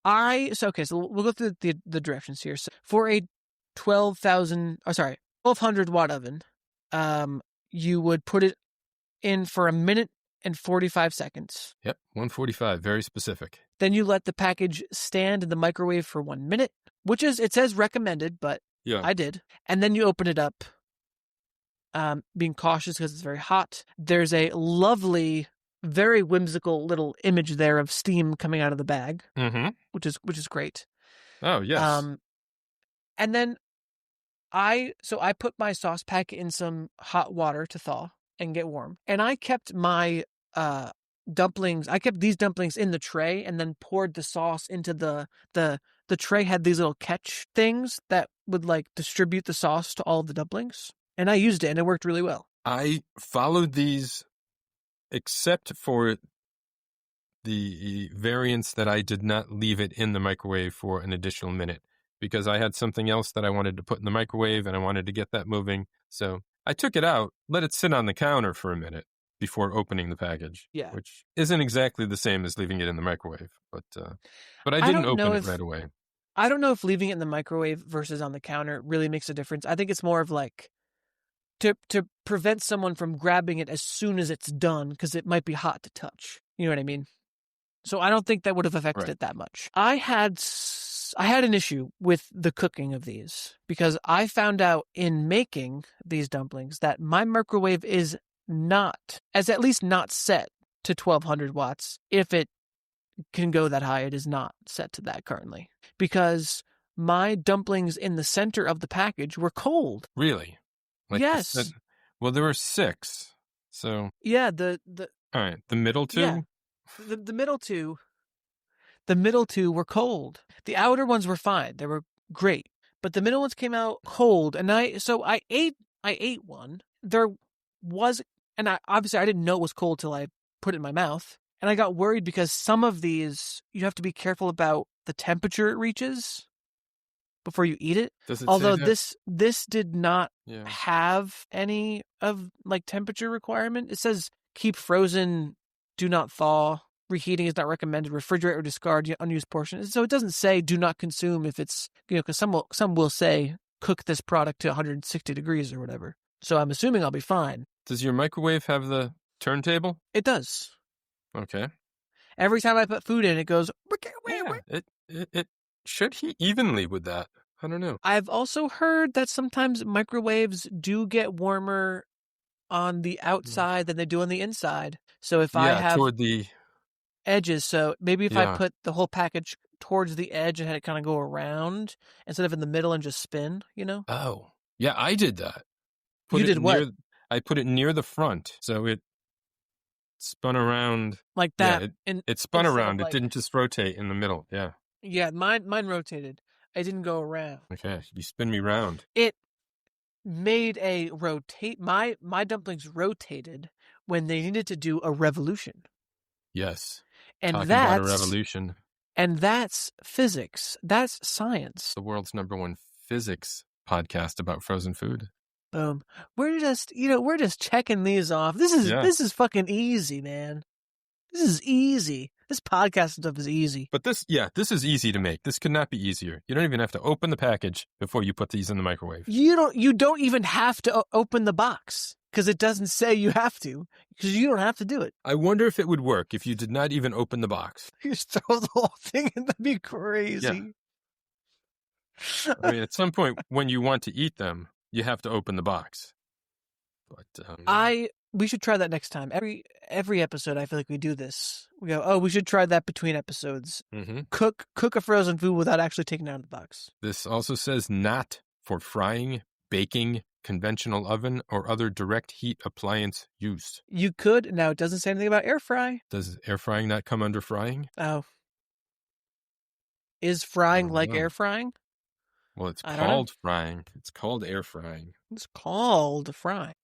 we'll go through the directions here. So for a 1200 watt oven, you would put it in for 1 minute and 45 seconds. Yep, 145, very specific. Then you let the package stand in the microwave for 1 minute, it says recommended, but I did. And then you open it up, being cautious because it's very hot. There's a lovely, very whimsical little image there of steam coming out of the bag, which is great. Oh, yes. And then I put my sauce packet in some hot water to thaw and get warm. And I kept my dumplings. I kept these dumplings in the tray and then poured the sauce into the tray. Had these little catch things that would like distribute the sauce to all of the dumplings. And I used it and it worked really well. I followed these except for the variants that I did not leave it in the microwave for an additional minute because I had something else that I wanted to put in the microwave and I wanted to get that moving. So I took it out, let it sit on the counter for a minute before opening the package, which isn't exactly the same as leaving it in the microwave. But I didn't open it right away. I don't know if leaving it in the microwave versus on the counter really makes a difference. I think it's more of like to prevent someone from grabbing it as soon as it's done because it might be hot to touch. You know what I mean? So I don't think that would have affected it that much. I had an issue with the cooking of these because I found out in making these dumplings that my microwave is at least not set to 1200 watts. If it can go that high, it is not set to that currently because my dumplings in the center of the package were cold. Really? Yes. Well, there were 6. So yeah, all right, the middle 2? Yeah. The middle two were cold. The outer ones were fine. They were great. But the middle ones came out cold. And I ate one. They're was, and obviously I didn't know it was cold till I put it in my mouth. And I got worried because some of these, you have to be careful about the temperature it reaches before you eat it. Does it Although say that? this did not have any of like temperature requirement. It says keep frozen, do not thaw, reheating is not recommended, refrigerate or discard unused portions. So it doesn't say do not consume if it's, because some will say cook this product to 160 degrees or whatever. So I'm assuming I'll be fine. Does your microwave have the turntable? It does. Okay. Every time I put food in, it goes. Yeah, it should heat evenly with that. I don't know. I've also heard that sometimes microwaves do get warmer on the outside than they do on the inside. So if I have toward the edges, so maybe if I put the whole package towards the edge and had it kind of go around instead of in the middle and just spin, Oh, yeah, I did that. You did what? I put it near the front, so it spun around like that. Yeah, it spun around. It didn't just rotate in the middle. Yeah. Yeah, mine rotated. It didn't go around. Okay, you spin me round. It made a rotate. My dumplings rotated when they needed to do a revolution. Yes. And Talking about a revolution. And that's physics. That's science. The world's #1 physics podcast about frozen food. Boom. We're just checking these off. This is fucking easy, man. This is easy. This podcast stuff is easy. But this is easy to make. This could not be easier. You don't even have to open the package before you put these in the microwave. You don't even have to open the box because it doesn't say you have to, because you don't have to do it. I wonder if it would work if you did not even open the box. You just throw the whole thing in. That'd be crazy. Yeah. I mean, at some point when you want to eat them, you have to open the box. But we should try that next time. Every episode, I feel like we do this. We go, oh, we should try that between episodes. Mm-hmm. Cook a frozen food without actually taking it out of the box. This also says not for frying, baking, conventional oven, or other direct heat appliance use. You could. Now, it doesn't say anything about air fry. Does air frying not come under frying? Oh. Is frying like air frying? Well, it's called frying. It's called air frying. It's called frying.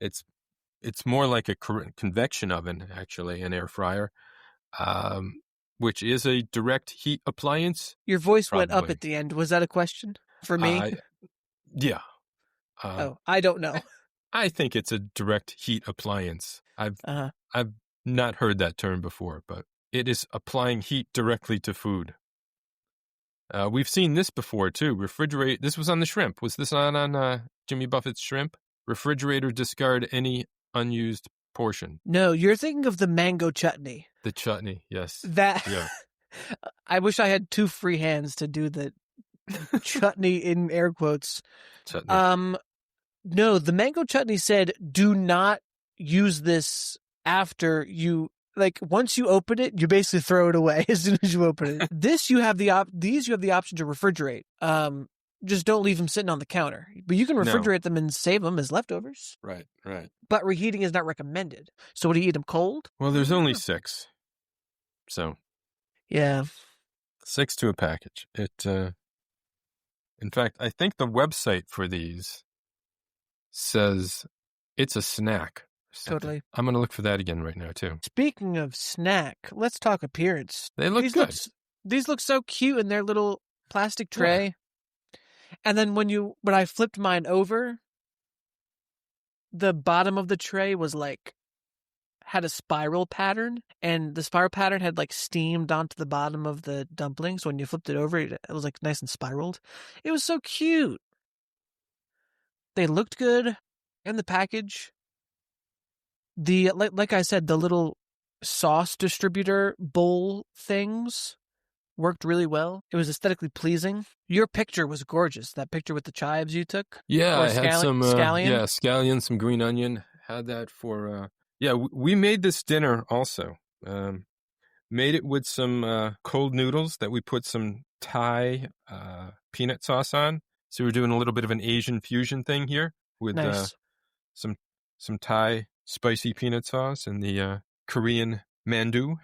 It's more like a convection oven, actually, an air fryer, which is a direct heat appliance. Your voice went up at the end. Was that a question for me? Yeah. I don't know. I think it's a direct heat appliance. I've not heard that term before, but it is applying heat directly to food. We've seen this before, too. Refrigerate. This was on the shrimp. Was this on Jimmy Buffett's shrimp? Refrigerator, discard any unused portion. No, you're thinking of the mango chutney. The chutney, yes. Yeah. I wish I had 2 free hands to do the chutney in air quotes. Chutney. No, the mango chutney said, do not use this after you... Like, once you open it, you basically throw it away as soon as you open it. These you have the option to refrigerate. Just don't leave them sitting on the counter. But you can refrigerate them and save them as leftovers. Right. But reheating is not recommended. So do you eat them cold? Well, there's only 6. So. Yeah. 6 to a package. In fact, I think the website for these says it's a snack. Totally. I'm going to look for that again right now, too. Speaking of snack, let's talk appearance. They look good. These look so cute in their little plastic tray. Yeah. And then when I flipped mine over, the bottom of the tray had a spiral pattern, and the spiral pattern had steamed onto the bottom of the dumpling. So when you flipped it over, it was nice and spiraled. It was so cute. They looked good in the package. Like I said, the little sauce distributor bowl things worked really well. It was aesthetically pleasing. Your picture was gorgeous. That picture with the chives you took. Yeah, I had some scallion. Scallion, some green onion. Had that for we made this dinner also. Made it with some cold noodles that we put some Thai peanut sauce on. So we're doing a little bit of an Asian fusion thing here with some Thai spicy peanut sauce and the Korean Mandu.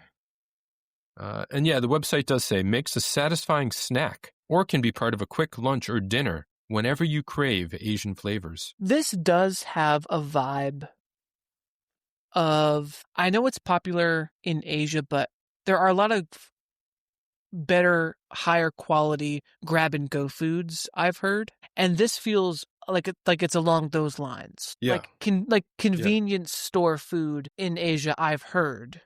And the website does say, makes a satisfying snack or can be part of a quick lunch or dinner whenever you crave Asian flavors. This does have a vibe I know it's popular in Asia, but there are a lot of better, higher quality grab-and-go foods, I've heard. And this feels like it's along those lines. Yeah. Convenience store food in Asia, I've heard,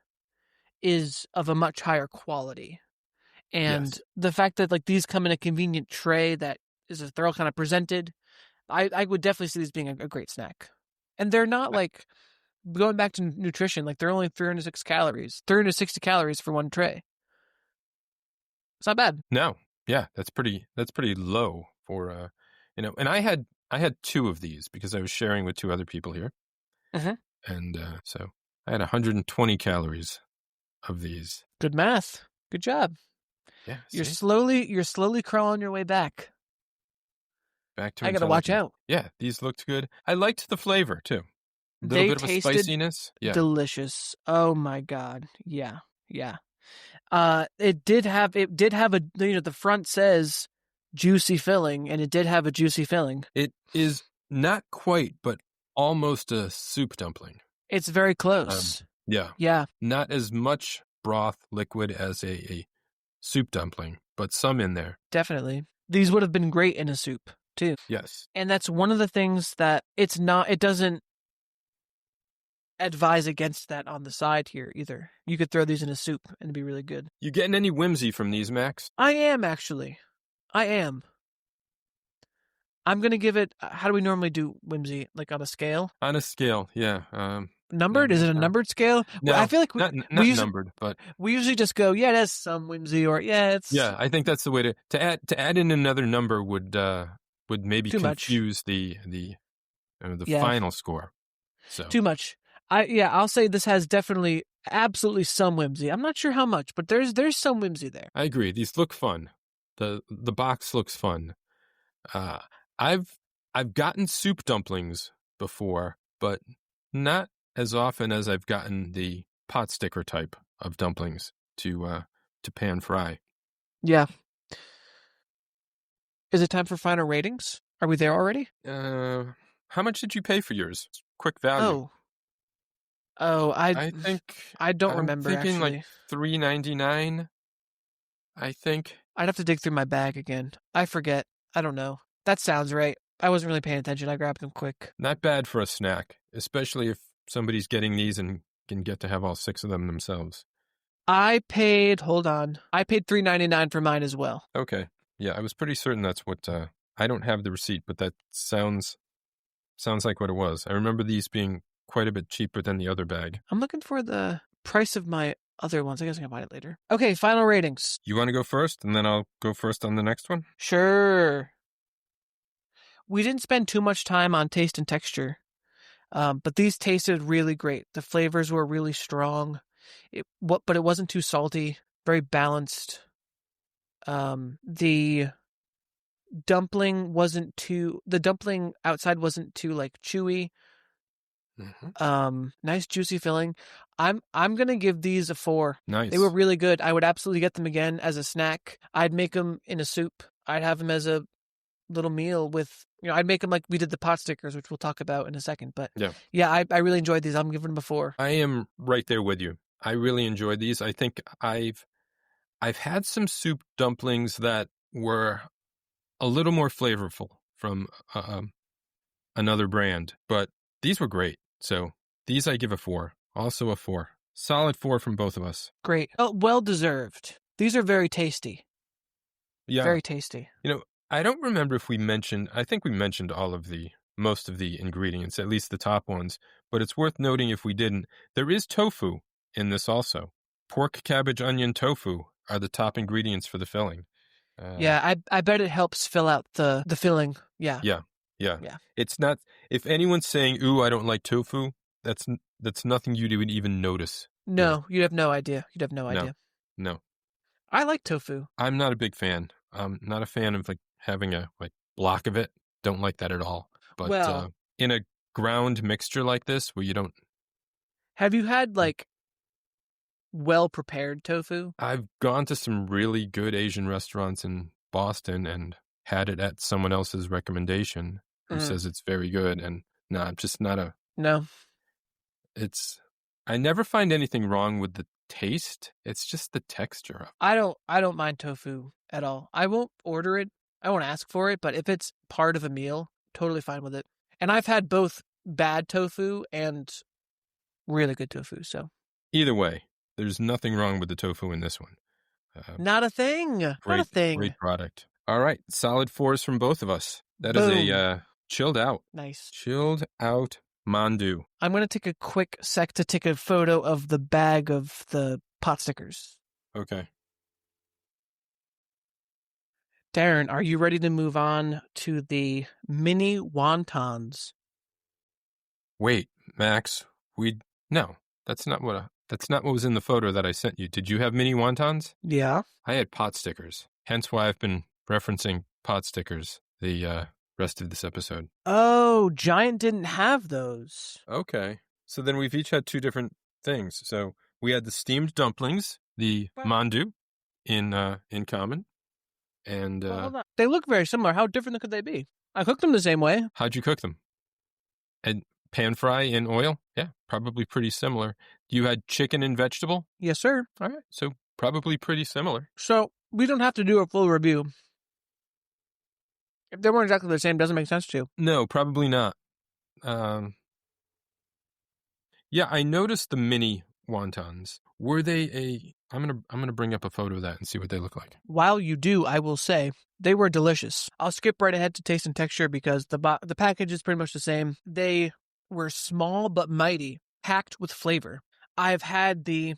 is of a much higher quality. And the fact that these come in a convenient tray that they're all kind of presented, I would definitely see these being a great snack. And they're not going back to nutrition, they're only 360 calories for one tray. It's not bad. No. Yeah, that's pretty low for and I had 2 of these because I was sharing with 2 other people here. Mm-hmm. And so I had 120 calories of these. Good math. Good job. Yeah, you're slowly crawling your way back. Back to I gotta watch out. Yeah, these looked good. I liked the flavor too. A little bit of a spiciness. Yeah. Delicious. Oh my god. Yeah. It did have a the front says juicy filling, and it did have a juicy filling. It is not quite, but almost a soup dumpling. It's very close. Yeah. Not as much broth liquid as a soup dumpling, but some in there. Definitely. These would have been great in a soup too. Yes. And that's one of the things that it doesn't advise against that on the side here either. You could throw these in a soup and it'd be really good. You getting any whimsy from these, Max? I am, actually. I am. I'm going to give it, how do we normally do whimsy? On a scale? On a scale, yeah. Numbered? Is it a numbered scale? No, I feel like not numbered, but we usually just go, yeah, it has some whimsy, or yeah, it's... Yeah, I think that's the way to add in another number would maybe confuse the final score. So too much. I'll say this has definitely absolutely some whimsy. I'm not sure how much, but there's some whimsy there. I agree. These look fun. The box looks fun. I've gotten soup dumplings before, but not as often as I've gotten the pot sticker type of dumplings to pan fry. Yeah. Is it time for final ratings? Are we there already? How much did you pay for yours? Quick value. I think I don't remember. Thinking actually. $3.99. I think I'd have to dig through my bag again. I forget. I don't know. That sounds right. I wasn't really paying attention. I grabbed them quick. Not bad for a snack, especially if somebody's getting these and can get to have all 6 of them themselves. I paid $3.99 for mine as well. Okay. Yeah, I was pretty certain that's what I don't have the receipt, but that sounds like what it was. I remember these being quite a bit cheaper than the other bag. I'm looking for the price of my other ones. I guess I can buy it later. Okay, final ratings. You want to go first, and then I'll go first on the next one? Sure. We didn't spend too much time on taste and texture, but these tasted really great. The flavors were really strong, but it wasn't too salty, very balanced. The dumpling outside wasn't too chewy. Mm-hmm. Nice juicy filling. I'm gonna give these a 4. Nice. They were really good. I would absolutely get them again as a snack. I'd make them in a soup. I'd have them as a little meal with, I'd make them like we did the pot stickers, which we'll talk about in a second. But yeah, I really enjoyed these. I'm giving them a 4. I am right there with you. I really enjoyed these. I think I've had some soup dumplings that were a little more flavorful from another brand, but these were great. So these I give a 4. Also a 4. Solid 4 from both of us. Great. Well deserved. These are very tasty. Yeah. Very tasty. I don't remember if I think we mentioned most of the ingredients, at least the top ones, but it's worth noting if we didn't. There is tofu in this also. Pork, cabbage, onion, tofu are the top ingredients for the filling. Yeah, I bet it helps fill out the filling. Yeah. Yeah. It's not, if anyone's saying, ooh, I don't like tofu, that's nothing you would even notice. No, you'd have no idea. No. I like tofu. I'm not a big fan. I'm not a fan of having a block of it. Don't like that at all. But in a ground mixture like this where you don't... Have you had well-prepared tofu? I've gone to some really good Asian restaurants in Boston and had it at someone else's recommendation who says it's very good. And no, I'm just not a... No. It's I never find anything wrong with the taste. It's just the texture. I don't mind tofu at all. I won't order it. I won't ask for it, but if it's part of a meal, totally fine with it. And I've had both bad tofu and really good tofu, so. Either way, there's nothing wrong with the tofu in this one. Not a thing. Not a thing. Great product. All right. Solid 4s from both of us. That is a chilled out. Nice. Chilled out Mandu. I'm going to take a quick sec to take a photo of the bag of the pot stickers. Okay. Darren, are you ready to move on to the mini wontons? Wait, Max, no, that's not what was in the photo that I sent you. Did you have mini wontons? Yeah. I had pot stickers. Hence why I've been referencing pot stickers the rest of this episode. Oh, Giant didn't have those. Okay. So then we've each had 2 different things. So we had the steamed dumplings, the Mandu in common. And they look very similar. How different could they be? I cooked them the same way. How'd you cook them? And pan fry in oil? Yeah, probably pretty similar. You had chicken and vegetable? Yes, sir. All right, so probably pretty similar. So we don't have to do a full review. If they weren't exactly the same, doesn't make sense to. No, probably not. Yeah, I noticed the mini wontons. Were they I'm gonna bring up a photo of that and see what they look like. While you do, I will say they were delicious. I'll skip right ahead to taste and texture because the package is pretty much the same. They were small but mighty, packed with flavor. I've had the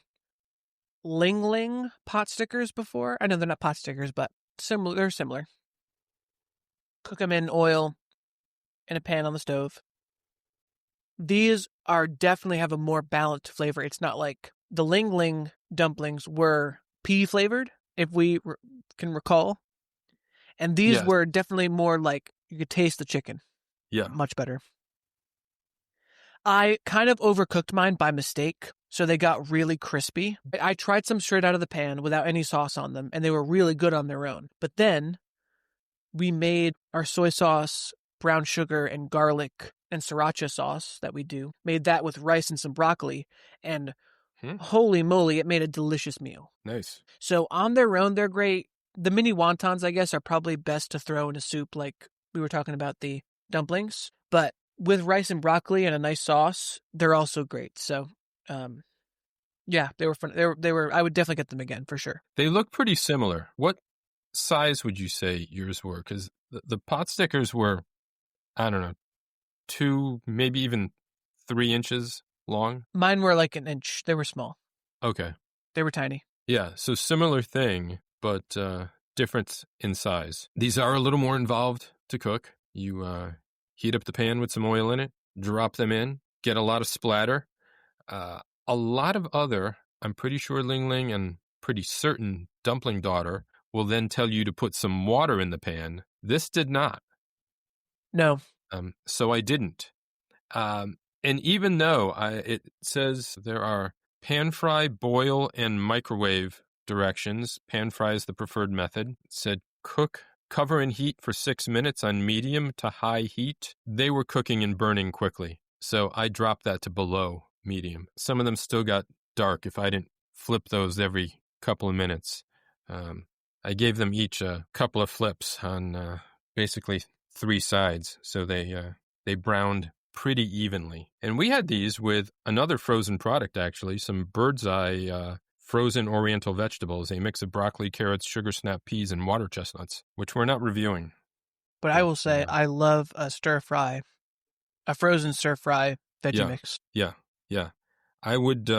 Ling Ling pot stickers before. I know they're not pot stickers, but similar. They're similar. Cook them in oil in a pan on the stove. These are definitely have a more balanced flavor. It's not like the Ling Ling dumplings were pea flavored, if we can recall. And these were definitely more like you could taste the chicken. Yeah. Much better. I kind of overcooked mine by mistake, so they got really crispy. I tried some straight out of the pan without any sauce on them, and they were really good on their own. But then we made our soy sauce, brown sugar, and garlic and sriracha sauce that we do. Made that with rice and some broccoli, and holy moly, it made a delicious meal. Nice. So on their own, they're great. The mini wontons, I guess, are probably best to throw in a soup like we were talking about the dumplings. But with rice and broccoli and a nice sauce, they're also great. So, yeah, they were fun. They were. I would definitely get them again for sure. They look pretty similar. What size would you say yours were? Because the pot stickers were, I don't know, 2, maybe even 3 inches long. Mine were like an inch. They were small. Okay. They were tiny. Yeah, so similar thing, but different in size. These are a little more involved to cook. You heat up the pan with some oil in it, drop them in, get a lot of splatter. A lot of other, I'm pretty sure Ling Ling and pretty certain Dumpling Daughter will then tell you to put some water in the pan. This did not. No. So I didn't. And even though it says there are pan fry, boil, and microwave directions, pan fry is the preferred method. It said cover and heat for 6 minutes on medium to high heat. They were cooking and burning quickly, so I dropped that to below medium. Some of them still got dark if I didn't flip those every couple of minutes. I gave them each a couple of flips on basically 3 sides, so they browned pretty evenly. And we had these with another frozen product, actually, some Bird's Eye frozen oriental vegetables, a mix of broccoli, carrots, sugar snap peas, and water chestnuts, which we're not reviewing. But I will say I love a stir-fry, a frozen stir-fry veggie mix. Yeah. I would,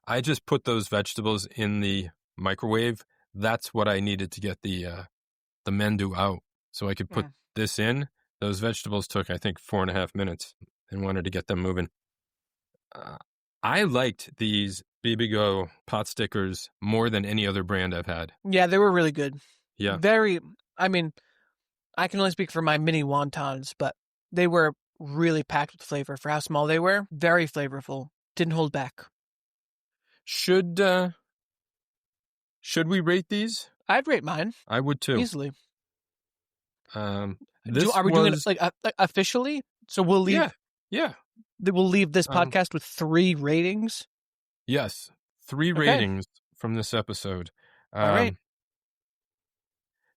I just put those vegetables in the microwave. That's what I needed to get the Mandu out. So I could put this in. Those vegetables took, I think, 4.5 minutes and wanted to get them moving. I liked these Bibigo pot stickers more than any other brand I've had. Yeah, they were really good. Yeah. I mean, I can only speak for my mini wontons, but they were really packed with flavor for how small they were. Very flavorful. Didn't hold back. Should we rate these? I'd rate mine. I would too. Easily. Are we doing it like officially? So we'll leave. Yeah. We'll leave this podcast with 3 ratings. Yes, 3 Okay. ratings from this episode. All right.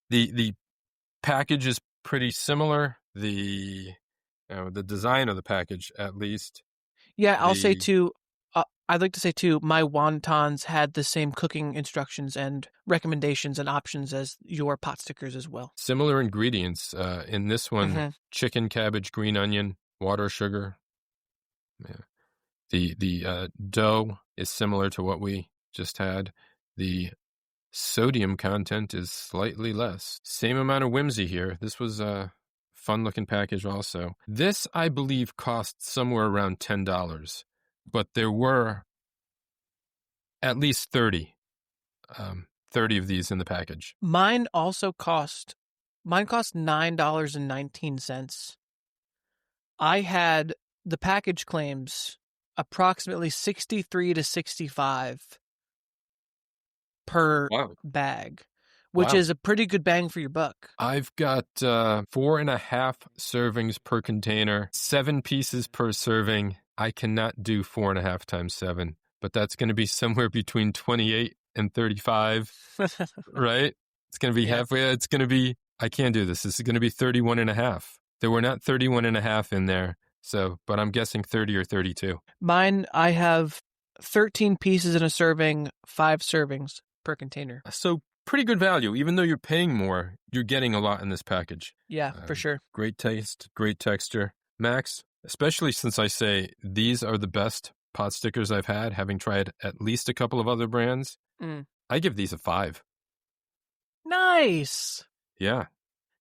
The package is pretty similar. The design of the package, at least. Yeah, I'll say The too. I'd like to say too. My wontons had the same cooking instructions and recommendations and options as your pot stickers as well. similar ingredients. In this one, Mm-hmm. chicken, cabbage, green onion, water, sugar. Yeah. The dough is similar to what we just had. The sodium content is slightly less. Same amount of whimsy here. This was a fun-looking package also. This, I believe, cost somewhere around $10, but there were at least 30 of these in the package. Mine cost $9.19. I had the package claims approximately 63 to 65 per bag, which is a pretty good bang for your buck. I've got 4.5 servings per container, 7 pieces per serving. I cannot do 4.5 times 7, but that's going to be somewhere between 28 and 35, right? It's going to be halfway. It's going to be, I can't do this. This is going to be 31.5. There were not 31.5 in there. So, but I'm guessing 30 or 32. Mine, I have 13 pieces in a serving, 5 servings per container. So pretty good value. Even though you're paying more, you're getting a lot in this package. Yeah, for sure. Great taste, great texture. Max, especially since I say these are the best pot stickers I've had, having tried at least a couple of other brands, I give these a 5. Nice. Yeah.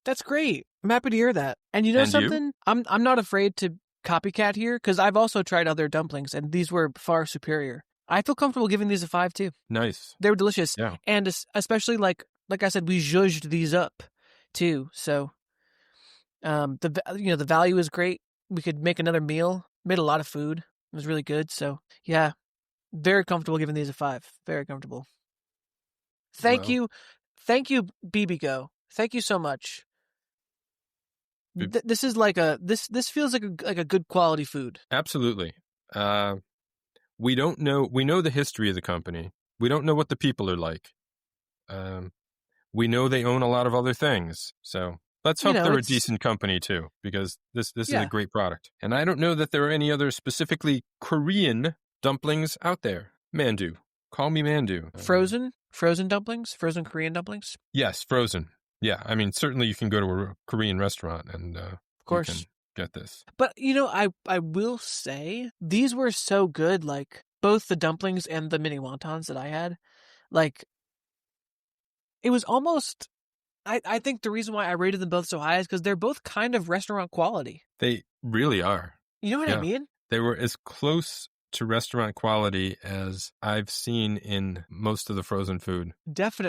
That's great. I'm happy to hear that. And you know something? I'm not afraid to copycat here because I've also tried other dumplings and these were far superior. I feel comfortable giving these a 5 too. Nice. They were delicious. Yeah. And especially like I said, we zhuzhed these up too. So the value is great. We could make another meal. Made a lot of food. It was really good. So yeah, very comfortable giving these a 5. Very comfortable. Thank you, Bibigo. Thank you so much. This is like this feels like a good quality food. Absolutely. We don't know. We know the history of the company. We don't know what the people are like. We know they own a lot of other things. So let's hope they're a decent company too, because this is a great product. And I don't know that there are any other specifically Korean dumplings out there. Mandu. Call me Mandu. Frozen dumplings? Frozen Korean dumplings? Yes, frozen. Yeah, I mean, certainly you can go to a Korean restaurant and of course. You can get this. But, I will say, these were so good, like, both the dumplings and the mini wontons that I had. Like, it was almost, I think the reason why I rated them both so high is because they're both kind of restaurant quality. They really are. You know what I mean? They were as close to restaurant quality as I've seen in most of the frozen food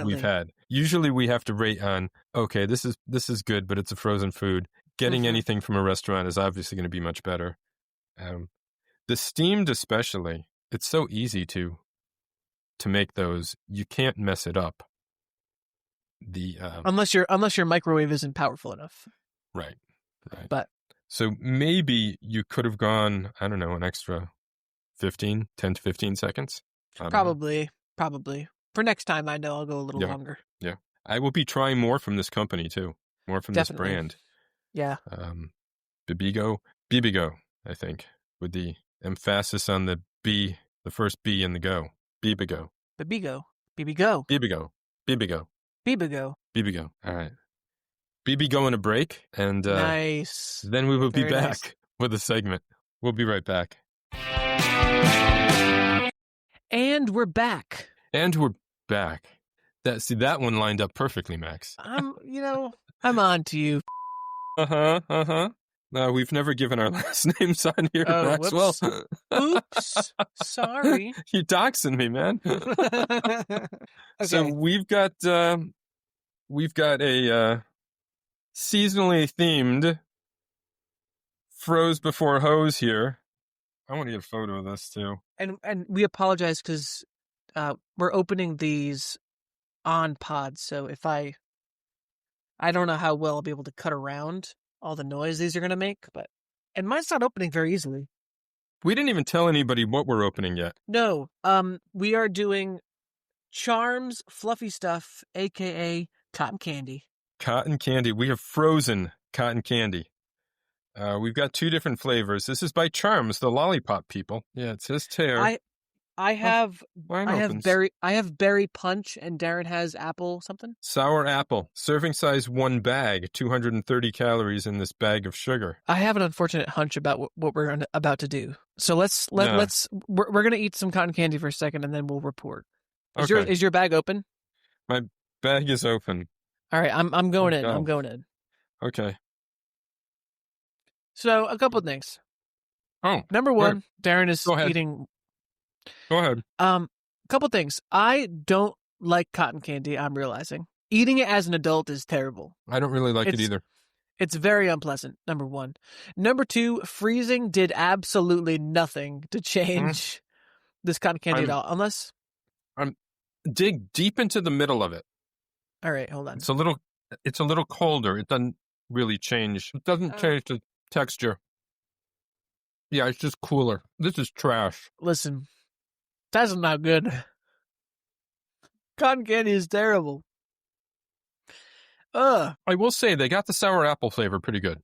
we've had. Usually we have to rate on, okay, this is good, but it's a frozen food. Getting anything from a restaurant is obviously going to be much better. The steamed especially, it's so easy to make those. You can't mess it up. Unless your microwave isn't powerful enough. Right. But so maybe you could have gone, I don't know, an extra 10 to 15 seconds. Probably. For next time, I know I'll go a little longer. Yeah. I will be trying more from this company too. More from this brand. Yeah. Bibigo, I think, with the emphasis on the B, the first B in the go. Bibigo. All right. Bibigo on a break, and nice. Then we will be back with a segment. We'll be right back. And we're back. That one lined up perfectly, Max. I'm on to you. No, we've never given our last names on here, Maxwell. Oops. Sorry. You're doxing me, man. Okay. So we've got a seasonally themed froze before hose here. I want to get a photo of this too. And we apologize because we're opening these on pods, so if I don't know how well I'll be able to cut around all the noise these are going to make, and mine's not opening very easily. We didn't even tell anybody what we're opening yet. No, we are doing Charms Fluffy Stuff, a.k.a. cotton candy. Cotton candy. We have frozen cotton candy. We've got 2 different flavors. This is by Charms, the lollipop people. Yeah, it says tear. I have opens. berry punch, and Darren has apple something. Sour apple, serving size 1 bag, 230 calories in this bag of sugar. I have an unfortunate hunch about what we're about to do. So let's we're gonna eat some cotton candy for a second, and then we'll report. Is your bag open? My bag is open. All right, I'm going in. I'm going in. Okay. So a couple of things. Oh, number one, Darren is eating. Go ahead. Couple things. I don't like cotton candy. I'm realizing eating it as an adult is terrible. I don't really like it either. It's very unpleasant. Number one. Number two, freezing did absolutely nothing to change this cotton candy at all. Unless dig deep into the middle of it. All right, hold on. It's a little colder. It doesn't really change. It doesn't change the texture. Yeah, it's just cooler. This is trash. Listen, that's not good. Cotton candy is terrible. I will say they got the sour apple flavor pretty good.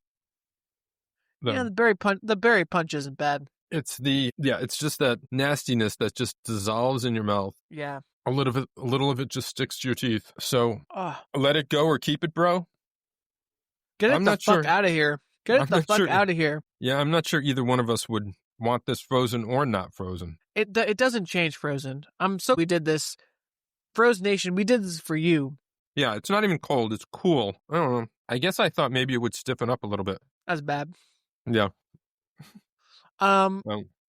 Yeah, the berry punch isn't bad. It's just that nastiness that just dissolves in your mouth. Yeah. A little of it just sticks to your teeth. So let it go or keep it, bro. Get it the fuck out of here. Get it the fuck out of here. Yeah, I'm not sure either one of us would want this frozen or not frozen. It doesn't change frozen. We did this. Frozen Nation, we did this for you. Yeah, it's not even cold. It's cool. I don't know. I guess I thought maybe it would stiffen up a little bit. That's bad. Yeah.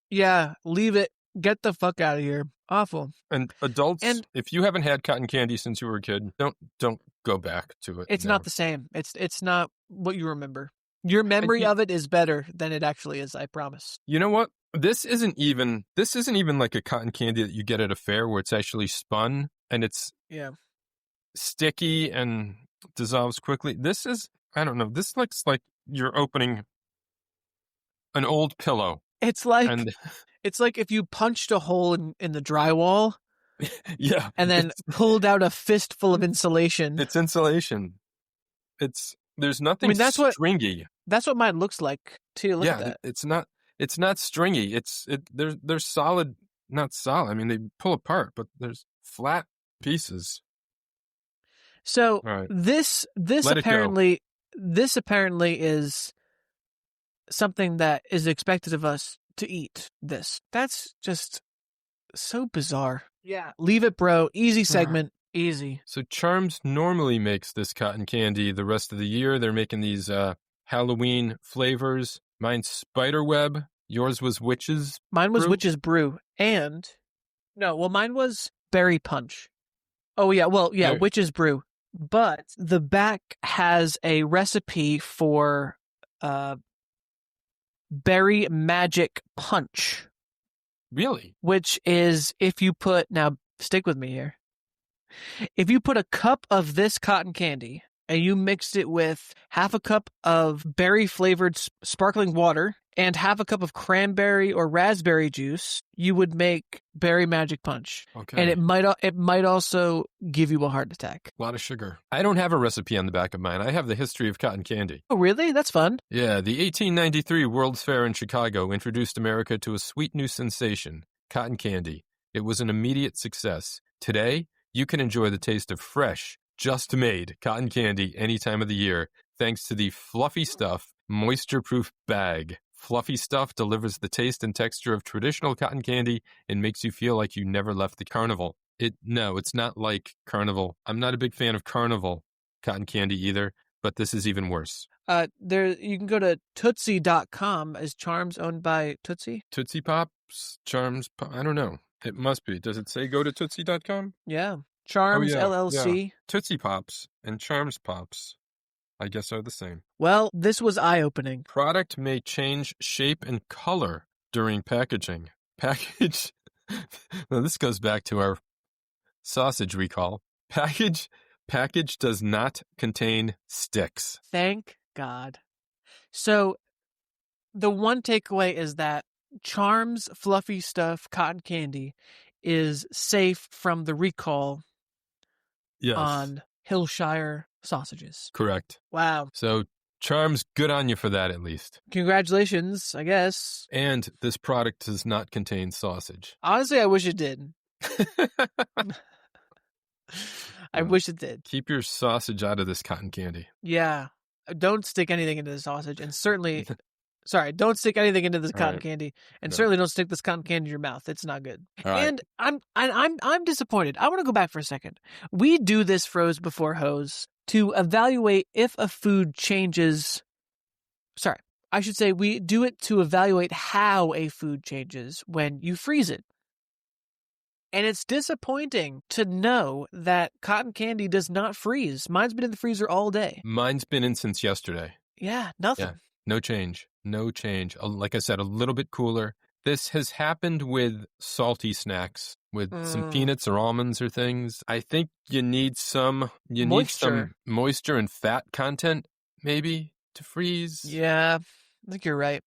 Yeah, leave it. Get the fuck out of here. Awful. And adults, if you haven't had cotton candy since you were a kid, don't go back to it. It's not the same. It's not what you remember. Your memory of it is better than it actually is, I promise. You know what? This isn't even like a cotton candy that you get at a fair where it's actually spun and it's sticky and dissolves quickly. This is, I don't know, this looks like you're opening an old pillow. It's like if you punched a hole in the drywall. Yeah. And then pulled out a fistful of insulation. It's insulation. There's nothing stringy. That's what mine looks like too. Look at that. It's not stringy. They're solid, not solid. I mean, they pull apart, but there's flat pieces. So this apparently is something that is expected of us to eat this. That's just so bizarre. Yeah. Leave it, bro. Easy segment. Easy. So Charms normally makes this cotton candy the rest of the year. They're making these Halloween flavors. Mine's Spiderweb. Yours was Witch's Mine was Witch's Brew. And mine was Berry Punch. Oh, yeah. Well, yeah, Witch's Brew. But the back has a recipe for Berry Magic Punch. Really? Which is now stick with me here. If you put a cup of this cotton candy and you mixed it with half a cup of berry-flavored sparkling water and half a cup of cranberry or raspberry juice, you would make Berry Magic Punch. Okay. And it might also give you a heart attack. A lot of sugar. I don't have a recipe on the back of mine. I have the history of cotton candy. Oh, really? That's fun. Yeah, the 1893 World's Fair in Chicago introduced America to a sweet new sensation, cotton candy. It was an immediate success. Today, you can enjoy the taste of fresh, just-made cotton candy any time of the year, thanks to the Fluffy Stuff moisture-proof bag. Fluffy Stuff delivers the taste and texture of traditional cotton candy and makes you feel like you never left the carnival. It's not like Carnival. I'm not a big fan of Carnival cotton candy either, but this is even worse. You can go to Tootsie.com. Is Charms owned by Tootsie? Tootsie Pops? Charms? I don't know. It must be. Does it say go to Tootsie.com? Yeah. Charms LLC. Yeah. Tootsie Pops and Charms Pops, I guess, are the same. Well, this was eye-opening. Product may change shape and color during packaging. Package. Now, this goes back to our sausage recall. Package does not contain sticks. Thank God. So, the one takeaway is that Charm's Fluffy Stuff cotton candy is safe from the recall on Hillshire sausages. Correct. Wow. So Charm's good on you for that, at least. Congratulations, I guess. And this product does not contain sausage. Honestly, I wish it did. I wish it did. Keep your sausage out of this cotton candy. Yeah. Don't stick anything into the sausage, and certainly... Sorry, don't stick anything into this cotton candy, and certainly don't stick this cotton candy in your mouth. It's not good. And I'm disappointed. I want to go back for a second. We do this Froze Before Hose to evaluate if a food changes. Sorry, I should say we do it to evaluate how a food changes when you freeze it. And it's disappointing to know that cotton candy does not freeze. Mine's been in the freezer all day. Mine's been in since yesterday. Yeah, nothing. Yeah, no change. No change. Like I said, a little bit cooler. This has happened with salty snacks, with some peanuts or almonds or things. I think you need some moisture and fat content, maybe, to freeze. Yeah, I think you're right.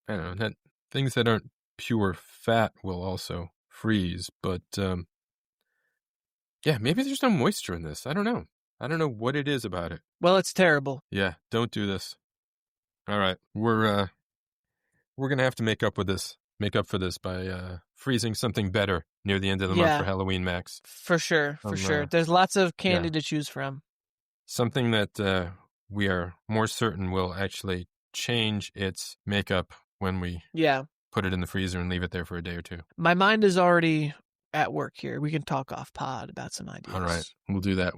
I don't know. Things that aren't pure fat will also freeze, but yeah, maybe there's no moisture in this. I don't know. I don't know what it is about it. Well, it's terrible. Yeah, don't do this. All right, we're gonna have to make up for this by freezing something better near the end of the month for Halloween, Max. For sure, for sure. There's lots of candy to choose from. Something that we are more certain will actually change its makeup when we put it in the freezer and leave it there for a day or two. My mind is already at work here. We can talk off pod about some ideas. All right, we'll do that.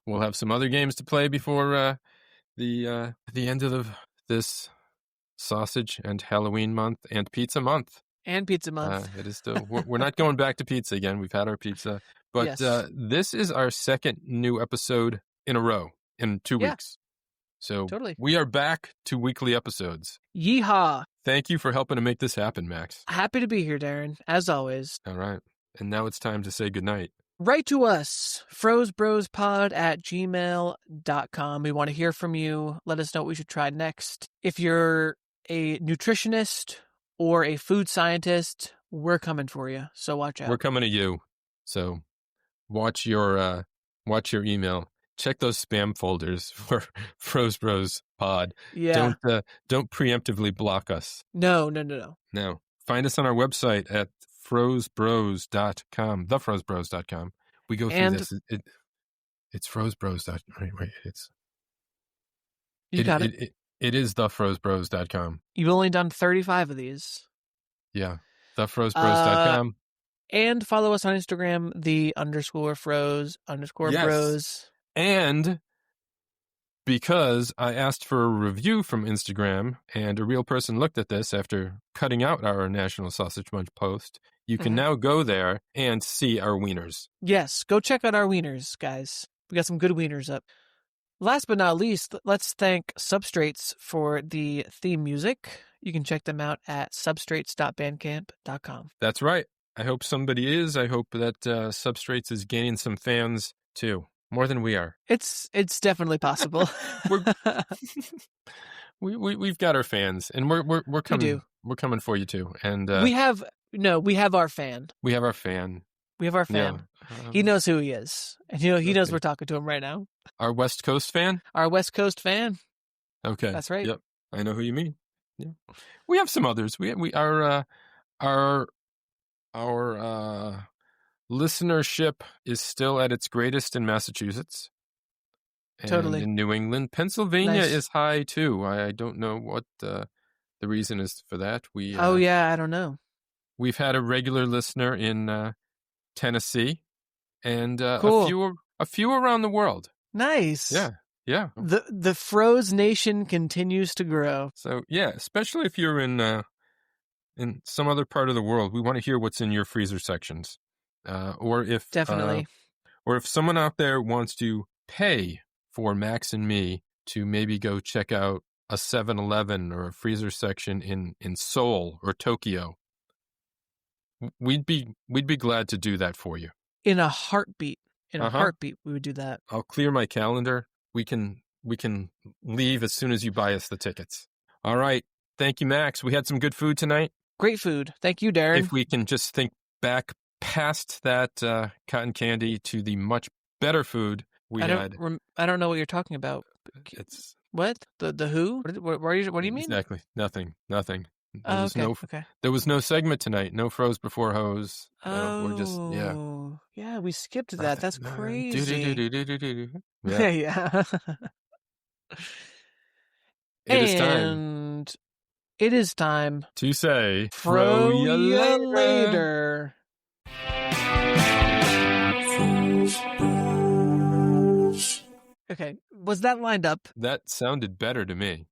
We'll have some other games to play before the end of this sausage and Halloween month and pizza month. It is still, we're not going back to pizza again. We've had our pizza. But this is our second new episode in a row in 2 weeks. So we are back to weekly episodes. Yeehaw. Thank you for helping to make this happen, Max. Happy to be here, Darren, as always. All right. And now it's time to say goodnight. Write to us, frozebrospod@gmail.com. We want to hear from you. Let us know what we should try next. If you're a nutritionist or a food scientist, we're coming for you. So watch out. We're coming to you. So watch your email. Check those spam folders for Froze Bros Pod. Yeah. Don't preemptively block us. No. No. Find us on our website at frozebros.com, thefrozebros.com. We go through this. It's frozebros. It is thefrozebros.com. You've only done 35 of these. Yeah. Thefrozebros.com. And follow us on Instagram, _froze_bros. And because I asked for a review from Instagram and a real person looked at this after cutting out our National Sausage Month post, you can now go there and see our wieners. Yes, go check out our wieners, guys. We got some good wieners up. Last but not least, let's thank Substrates for the theme music. You can check them out at substrates.bandcamp.com. That's right. I hope somebody is. I hope that Substrates is gaining some fans too. More than we are. It's definitely possible. We've got our fans, and we're coming. We're coming for you too. And we have our fan. We have our fan. Yeah. He knows who he is, and he knows we're talking to him right now. Our West Coast fan. Our West Coast fan. Okay, that's right. Yep, I know who you mean. Yeah, we have some others. Our listenership is still at its greatest in Massachusetts. And totally. In New England. Pennsylvania is high, too. I don't know what the reason is for that. I don't know. We've had a regular listener in Tennessee and cool. a few around the world. Nice. Yeah. The Froze Nation continues to grow. So, yeah, especially if you're in some other part of the world. We want to hear what's in your freezer sections. Or if someone out there wants to pay for Max and me to maybe go check out a 7-Eleven or a freezer section in Seoul or Tokyo, we'd be glad to do that for you. In a heartbeat. A heartbeat, we would do that. I'll clear my calendar. We can leave as soon as you buy us the tickets. All right. Thank you, Max. We had some good food tonight. Great food. Thank you, Darren. If we can just think back past that cotton candy to the much better food we had. I don't know what you're talking about. It's what? The who? What do you mean? Exactly. Nothing. Okay. There was no segment tonight. No froze before hose. We're just yeah. We skipped that. That's crazy. Yeah. Yeah. It is time. It is time to say fro ya later. Okay, was that lined up? That sounded better to me.